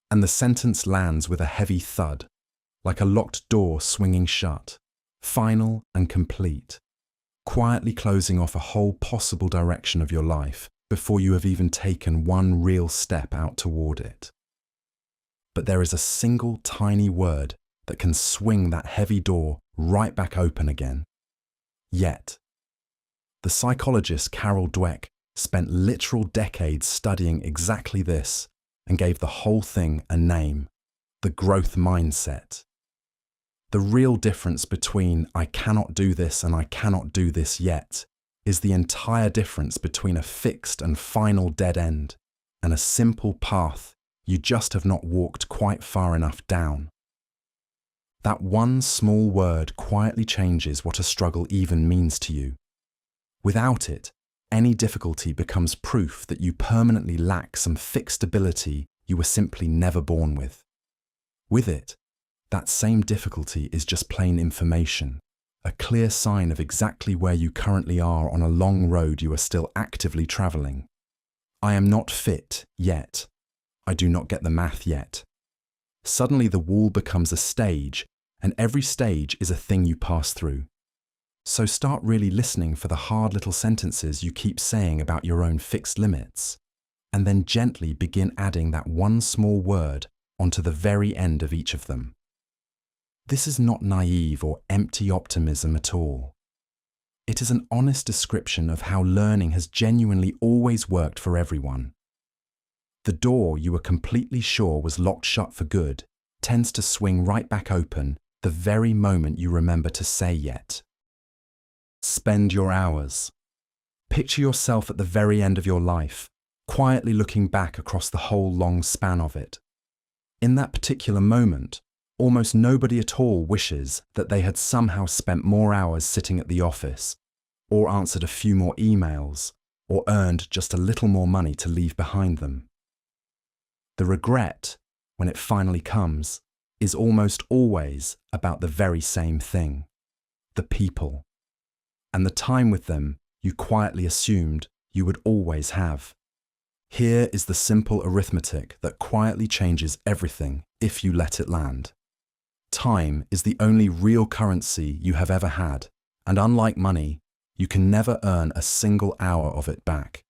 And the sentence lands with a heavy thud, like a locked door swinging shut, final and complete, quietly closing off a whole possible direction of your life before you have even taken one real step out toward it. But there is a single tiny word that can swing that heavy door right back open again. Yet. The psychologist Carol Dweck spent literal decades studying exactly this and gave the whole thing a name, the growth mindset. The real difference between I cannot do this and I cannot do this yet is the entire difference between a fixed and final dead end and a simple path you just have not walked quite far enough down. That one small word quietly changes what a struggle even means to you. Without it, any difficulty becomes proof that you permanently lack some fixed ability you were simply never born with. With it, that same difficulty is just plain information, a clear sign of exactly where you currently are on a long road you are still actively traveling. I am not fit yet. I do not get the math yet. Suddenly the wall becomes a stage, and every stage is a thing you pass through. So start really listening for the hard little sentences you keep saying about your own fixed limits, and then gently begin adding that one small word onto the very end of each of them. This is not naive or empty optimism at all. It is an honest description of how learning has genuinely always worked for everyone. The door you were completely sure was locked shut for good tends to swing right back open the very moment you remember to say yet. Spend your hours. Picture yourself at the very end of your life, quietly looking back across the whole long span of it. In that particular moment, almost nobody at all wishes that they had somehow spent more hours sitting at the office, or answered a few more emails, or earned just a little more money to leave behind them. The regret, when it finally comes, is almost always about the very same thing: the people, and the time with them you quietly assumed you would always have. Here is the simple arithmetic that quietly changes everything if you let it land. Time is the only real currency you have ever had, and unlike money, you can never earn a single hour of it back.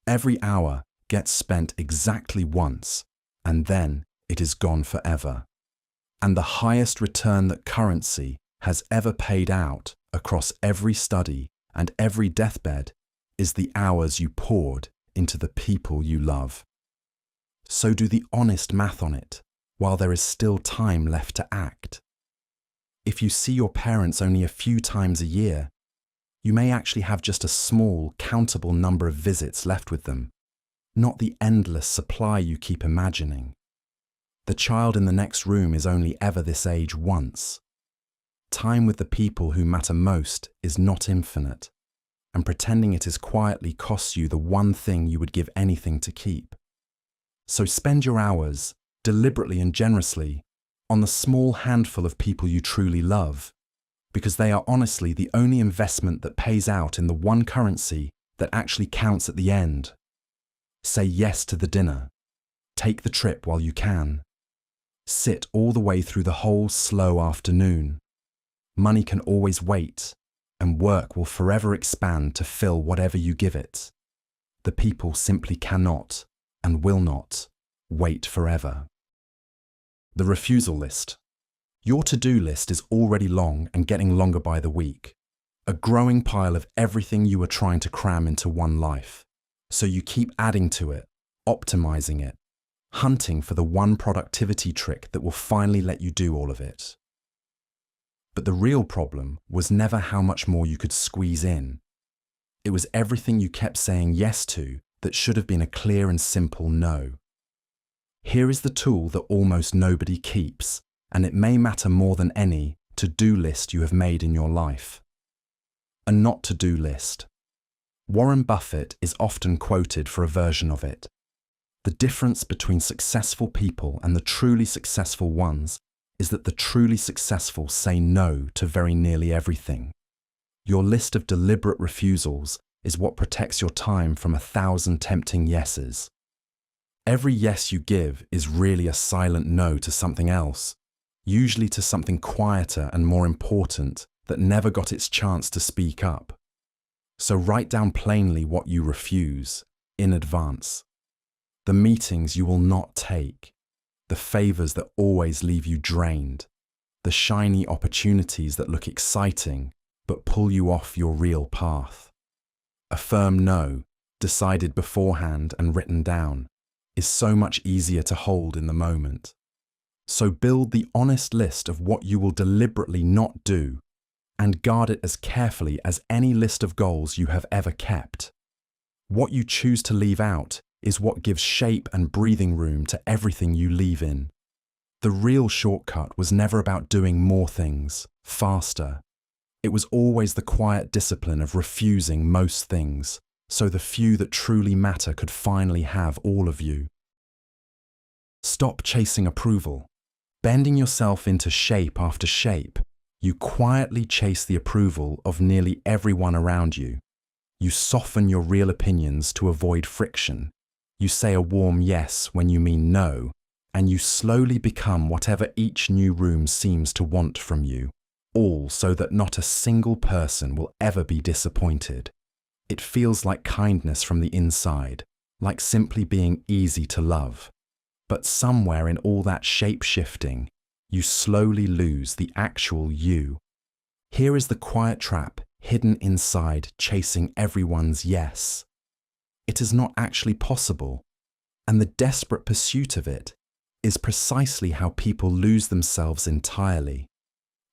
Every hour gets spent exactly once, and then it is gone forever. And the highest return that currency has ever paid out across every study and every deathbed is the hours you poured into the people you love. So do the honest math on it, while there is still time left to act. If you see your parents only a few times a year, you may actually have just a small, countable number of visits left with them, not the endless supply you keep imagining. The child in the next room is only ever this age once. Time with the people who matter most is not infinite, and pretending it is quietly costs you the one thing you would give anything to keep. So spend your hours, deliberately and generously, on the small handful of people you truly love, because they are honestly the only investment that pays out in the one currency that actually counts at the end. Say yes to the dinner. Take the trip while you can. Sit all the way through the whole slow afternoon. Money can always wait, and work will forever expand to fill whatever you give it. The people simply cannot, and will not, wait forever. The refusal list. Your to-do list is already long and getting longer by the week. A growing pile of everything you are trying to cram into one life. So you keep adding to it, optimizing it, hunting for the one productivity trick that will finally let you do all of it. But the real problem was never how much more you could squeeze in. It was everything you kept saying yes to that should have been a clear and simple no. Here is the tool that almost nobody keeps, and it may matter more than any to-do list you have made in your life. A not-to-do list. Warren Buffett is often quoted for a version of it. The difference between successful people and the truly successful ones is that the truly successful say no to very nearly everything. Your list of deliberate refusals is what protects your time from 1,000 tempting yeses. Every yes you give is really a silent no to something else, usually to something quieter and more important that never got its chance to speak up. So write down plainly what you refuse, in advance. The meetings you will not take, the favors that always leave you drained, the shiny opportunities that look exciting but pull you off your real path. A firm no, decided beforehand and written down, is so much easier to hold in the moment. So build the honest list of what you will deliberately not do, and guard it as carefully as any list of goals you have ever kept. What you choose to leave out is what gives shape and breathing room to everything you leave in. The real shortcut was never about doing more things, faster. It was always the quiet discipline of refusing most things, so the few that truly matter could finally have all of you. Stop chasing approval. Bending yourself into shape after shape, you quietly chase the approval of nearly everyone around you. You soften your real opinions to avoid friction. You say a warm yes when you mean no, and you slowly become whatever each new room seems to want from you, all so that not a single person will ever be disappointed. It feels like kindness from the inside, like simply being easy to love. But somewhere in all that shape-shifting, you slowly lose the actual you. Here is the quiet trap hidden inside chasing everyone's yes. It is not actually possible, and the desperate pursuit of it is precisely how people lose themselves entirely.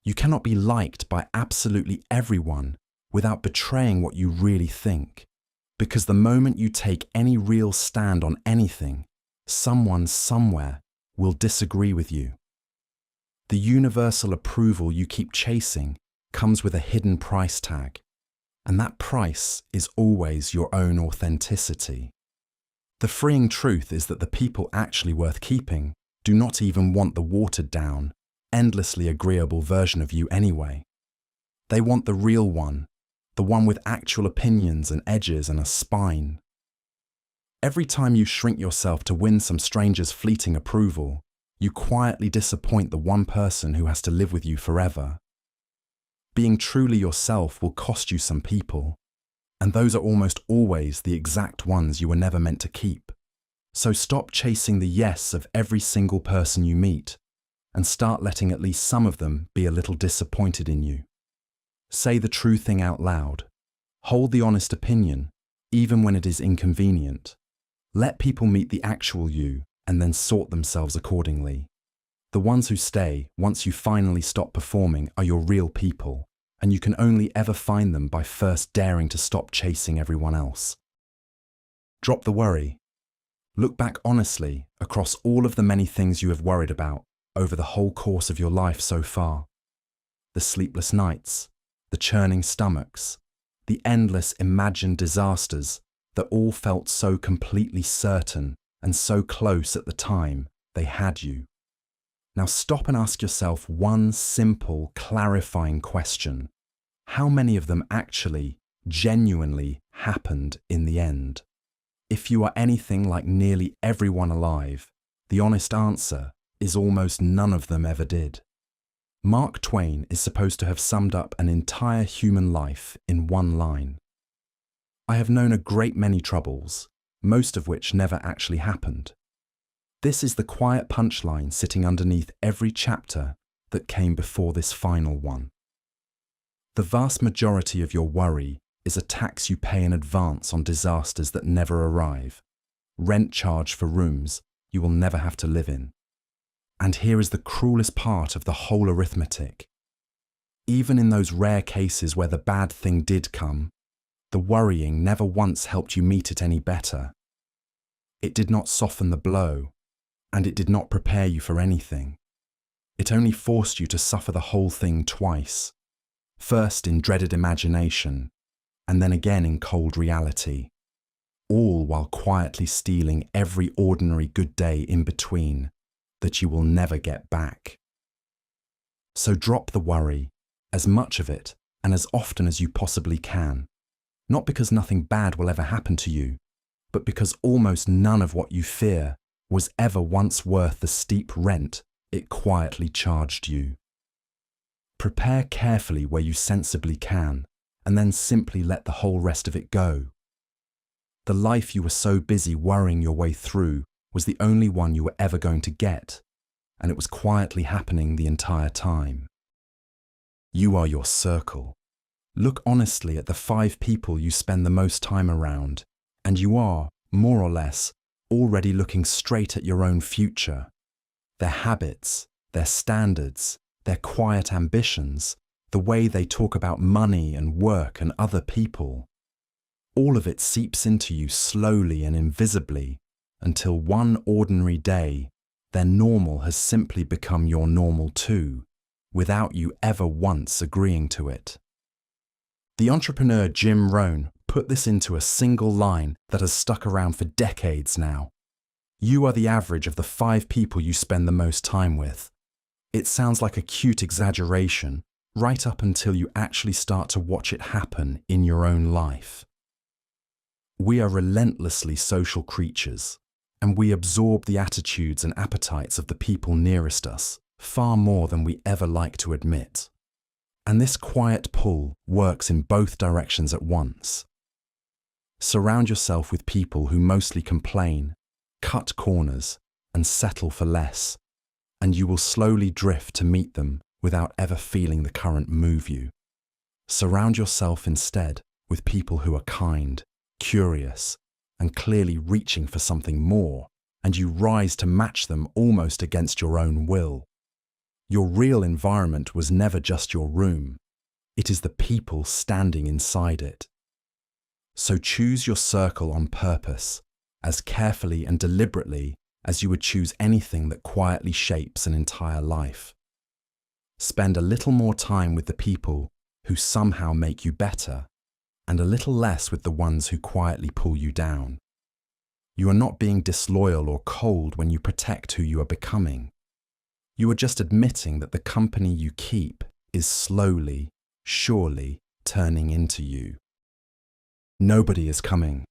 You cannot be liked by absolutely everyone without betraying what you really think, because the moment you take any real stand on anything, someone somewhere will disagree with you. The universal approval you keep chasing comes with a hidden price tag, And that price is always your own authenticity. The freeing truth is that the people actually worth keeping do not even want the watered down, endlessly agreeable version of you anyway. They want the real one, the one with actual opinions and edges and a spine. Every time you shrink yourself to win some stranger's fleeting approval, you quietly disappoint the one person who has to live with you forever. Being truly yourself will cost you some people, and those are almost always the exact ones you were never meant to keep. So stop chasing the yes of every single person you meet, and start letting at least some of them be a little disappointed in you. Say the true thing out loud. Hold the honest opinion, even when it is inconvenient. Let people meet the actual you and then sort themselves accordingly. The ones who stay once you finally stop performing are your real people, and you can only ever find them by first daring to stop chasing everyone else. Drop the worry. Look back honestly across all of the many things you have worried about over the whole course of your life so far. The sleepless nights, the churning stomachs, the endless imagined disasters that all felt so completely certain and so close at the time they had you. Now stop and ask yourself one simple, clarifying question. How many of them actually, genuinely happened in the end? If you are anything like nearly everyone alive, the honest answer is almost none of them ever did. Mark Twain is supposed to have summed up an entire human life in one line. I have known a great many troubles, most of which never actually happened. This is the quiet punchline sitting underneath every chapter that came before this final one. The vast majority of your worry is a tax you pay in advance on disasters that never arrive, rent charge for rooms you will never have to live in. And here is the cruelest part of the whole arithmetic. Even in those rare cases where the bad thing did come, the worrying never once helped you meet it any better. It did not soften the blow, and it did not prepare you for anything. It only forced you to suffer the whole thing twice, first in dreaded imagination, and then again in cold reality, all while quietly stealing every ordinary good day in between that you will never get back. So drop the worry, as much of it and as often as you possibly can, not because nothing bad will ever happen to you, but because almost none of what you fear was ever once worth the steep rent it quietly charged you. Prepare carefully where you sensibly can, and then simply let the whole rest of it go. The life you were so busy worrying your way through was the only one you were ever going to get, and it was quietly happening the entire time. You are your circle. Look honestly at the 5 people you spend the most time around, and you are, more or less, already looking straight at your own future. Their habits, their standards, their quiet ambitions, the way they talk about money and work and other people. All of it seeps into you slowly and invisibly until one ordinary day, their normal has simply become your normal too, without you ever once agreeing to it. The entrepreneur Jim Rohn put this into a single line that has stuck around for decades now. You are the average of the 5 people you spend the most time with. It sounds like a cute exaggeration, right up until you actually start to watch it happen in your own life. We are relentlessly social creatures, and we absorb the attitudes and appetites of the people nearest us far more than we ever like to admit. And this quiet pull works in both directions at once. Surround yourself with people who mostly complain, cut corners, and settle for less, and you will slowly drift to meet them without ever feeling the current move you. Surround yourself instead with people who are kind, curious, and clearly reaching for something more, and you rise to match them almost against your own will. Your real environment was never just your room. It is the people standing inside it. So choose your circle on purpose, as carefully and deliberately as you would choose anything that quietly shapes an entire life. Spend a little more time with the people who somehow make you better, and a little less with the ones who quietly pull you down. You are not being disloyal or cold when you protect who you are becoming. You are just admitting that the company you keep is slowly, surely turning into you. Nobody is coming.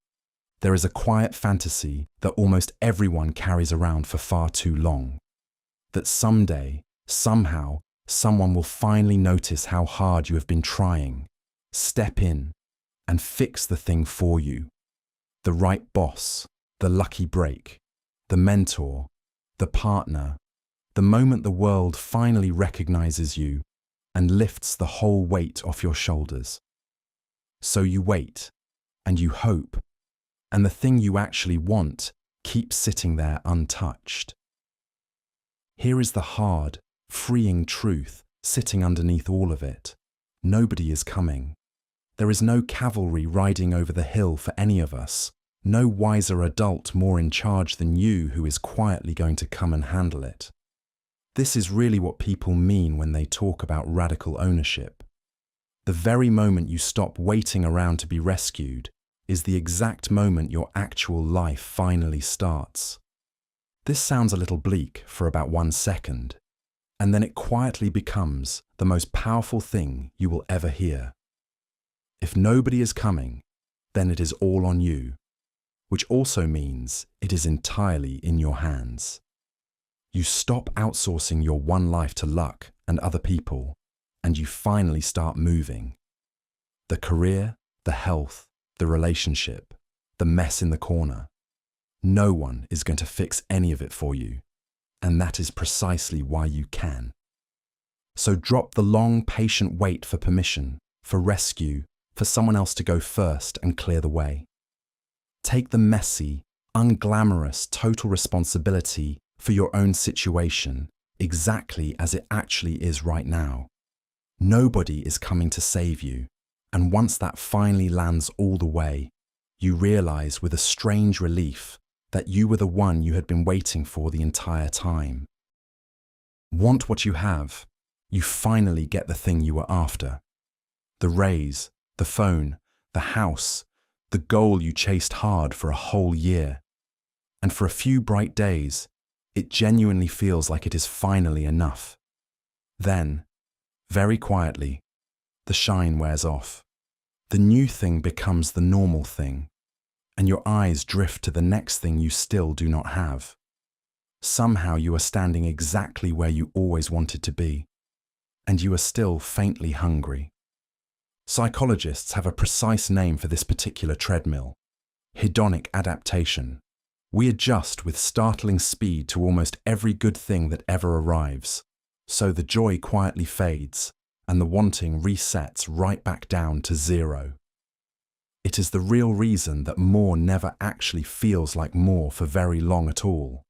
There is a quiet fantasy that almost everyone carries around for far too long. That someday, somehow, someone will finally notice how hard you have been trying, step in, and fix the thing for you. The right boss, the lucky break, the mentor, the partner, the moment the world finally recognizes you and lifts the whole weight off your shoulders. So you wait, and you hope, and the thing you actually want keeps sitting there untouched. Here is the hard, freeing truth sitting underneath all of it. Nobody is coming. There is no cavalry riding over the hill for any of us, no wiser adult more in charge than you who is quietly going to come and handle it. This is really what people mean when they talk about radical ownership. The very moment you stop waiting around to be rescued is the exact moment your actual life finally starts. This sounds a little bleak for about 1 second, and then it quietly becomes the most powerful thing you will ever hear. If nobody is coming, then it is all on you, which also means it is entirely in your hands. You stop outsourcing your one life to luck and other people, and you finally start moving. The career, the health, the relationship, the mess in the corner. No one is going to fix any of it for you, and that is precisely why you can. So drop the long, patient wait for permission, for rescue, for someone else to go first and clear the way. Take the messy, unglamorous, total responsibility for your own situation exactly as it actually is right now. Nobody is coming to save you, and once that finally lands all the way, you realize with a strange relief that you were the one you had been waiting for the entire time. Want what you have, you finally get the thing you were after. The raise, the phone, the house, the goal you chased hard for a whole year. And for a few bright days, it genuinely feels like it is finally enough. Then, very quietly, the shine wears off. The new thing becomes the normal thing, and your eyes drift to the next thing you still do not have. Somehow you are standing exactly where you always wanted to be, and you are still faintly hungry. Psychologists have a precise name for this particular treadmill: hedonic adaptation. We adjust with startling speed to almost every good thing that ever arrives, so the joy quietly fades, and the wanting resets right back down to zero. It is the real reason that more never actually feels like more for very long at all.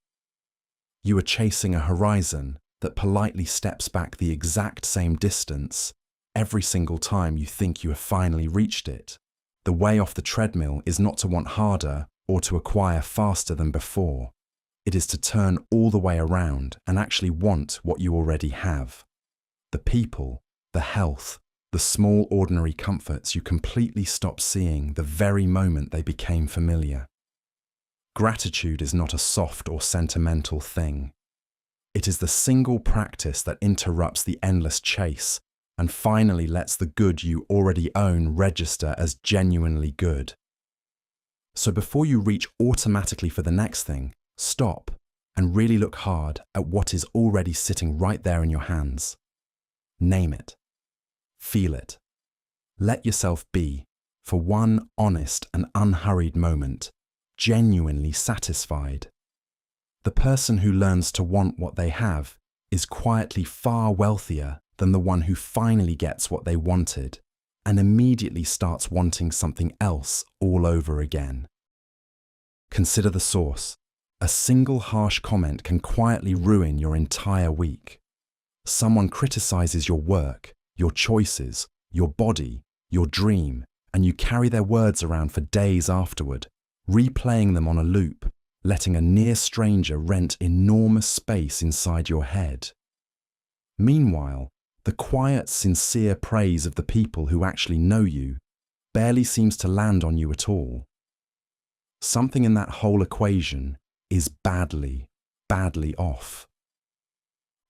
You are chasing a horizon that politely steps back the exact same distance every single time you think you have finally reached it. The way off the treadmill is not to want harder or to acquire faster than before. It is to turn all the way around and actually want what you already have. The people, the health, the small ordinary comforts you completely stop seeing the very moment they became familiar. Gratitude is not a soft or sentimental thing. It is the single practice that interrupts the endless chase and finally lets the good you already own register as genuinely good. So before you reach automatically for the next thing, stop and really look hard at what is already sitting right there in your hands. Name it. Feel it. Let yourself be, for one honest and unhurried moment, genuinely satisfied. The person who learns to want what they have is quietly far wealthier than the one who finally gets what they wanted and immediately starts wanting something else all over again. Consider the source. A single harsh comment can quietly ruin your entire week. Someone criticizes your work, your choices, your body, your dream, and you carry their words around for days afterward, replaying them on a loop, letting a near stranger rent enormous space inside your head. Meanwhile, the quiet, sincere praise of the people who actually know you barely seems to land on you at all. Something in that whole equation is badly, badly off.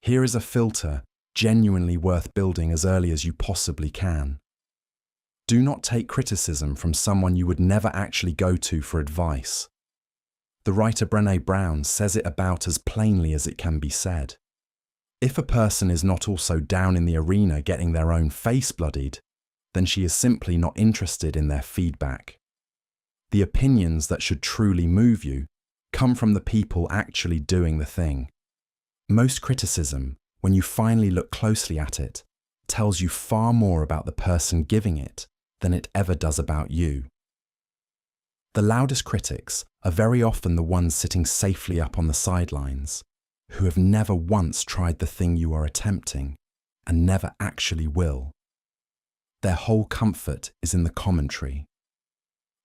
Here is a filter genuinely worth building as early as you possibly can. Do not take criticism from someone you would never actually go to for advice. The writer Brené Brown says it about as plainly as it can be said. If a person is not also down in the arena getting their own face bloodied, then she is simply not interested in their feedback. The opinions that should truly move you come from the people actually doing the thing. Most criticism, when you finally look closely at it, tells you far more about the person giving it than it ever does about you. The loudest critics are very often the ones sitting safely up on the sidelines, who have never once tried the thing you are attempting and never actually will. Their whole comfort is in the commentary.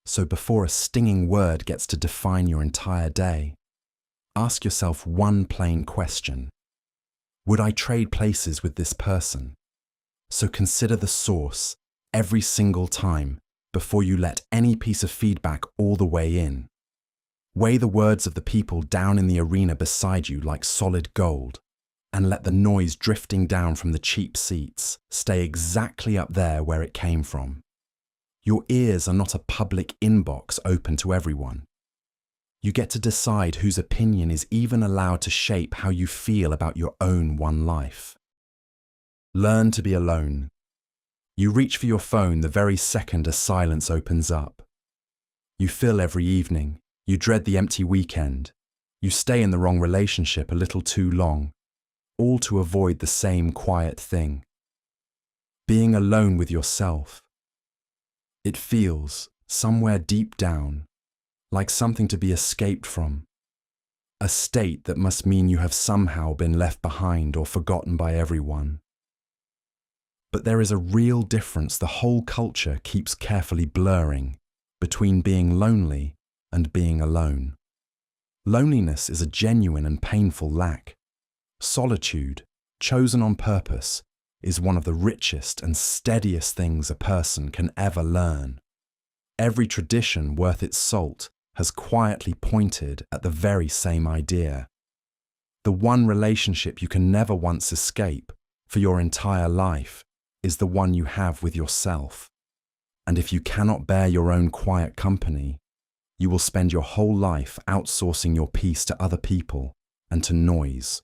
So before a stinging word gets to define your entire day, ask yourself one plain question. Would I trade places with this person? So consider the source every single time before you let any piece of feedback all the way in. Weigh the words of the people down in the arena beside you like solid gold, and let the noise drifting down from the cheap seats stay exactly up there where it came from. Your ears are not a public inbox open to everyone. You get to decide whose opinion is even allowed to shape how you feel about your own one life. Learn to be alone. You reach for your phone the very second a silence opens up. You fill every evening. You dread the empty weekend. You stay in the wrong relationship a little too long, all to avoid the same quiet thing. Being alone with yourself. It feels, somewhere deep down, like something to be escaped from. A state that must mean you have somehow been left behind or forgotten by everyone. But there is a real difference the whole culture keeps carefully blurring between being lonely and being alone. Loneliness is a genuine and painful lack. Solitude, chosen on purpose, is one of the richest and steadiest things a person can ever learn. Every tradition worth its salt has quietly pointed at the very same idea. The one relationship you can never once escape for your entire life is the one you have with yourself. And if you cannot bear your own quiet company, you will spend your whole life outsourcing your peace to other people and to noise,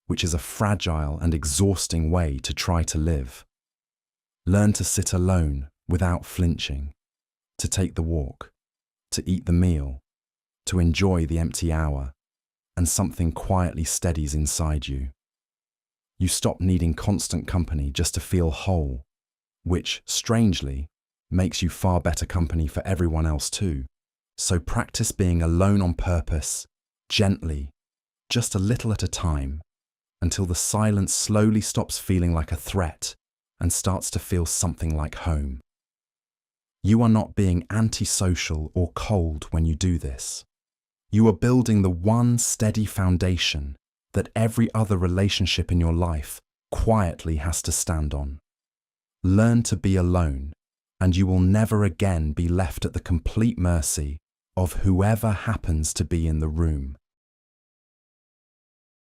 which is a fragile and exhausting way to try to live. Learn to sit alone without flinching, to take the walk, to eat the meal, to enjoy the empty hour, and something quietly steadies inside you. You stop needing constant company just to feel whole, which, strangely, makes you far better company for everyone else too. So practice being alone on purpose, gently, just a little at a time, until the silence slowly stops feeling like a threat and starts to feel something like home. You are not being antisocial or cold when you do this. You are building the one steady foundation that every other relationship in your life quietly has to stand on. Learn to be alone, and you will never again be left at the complete mercy of whoever happens to be in the room.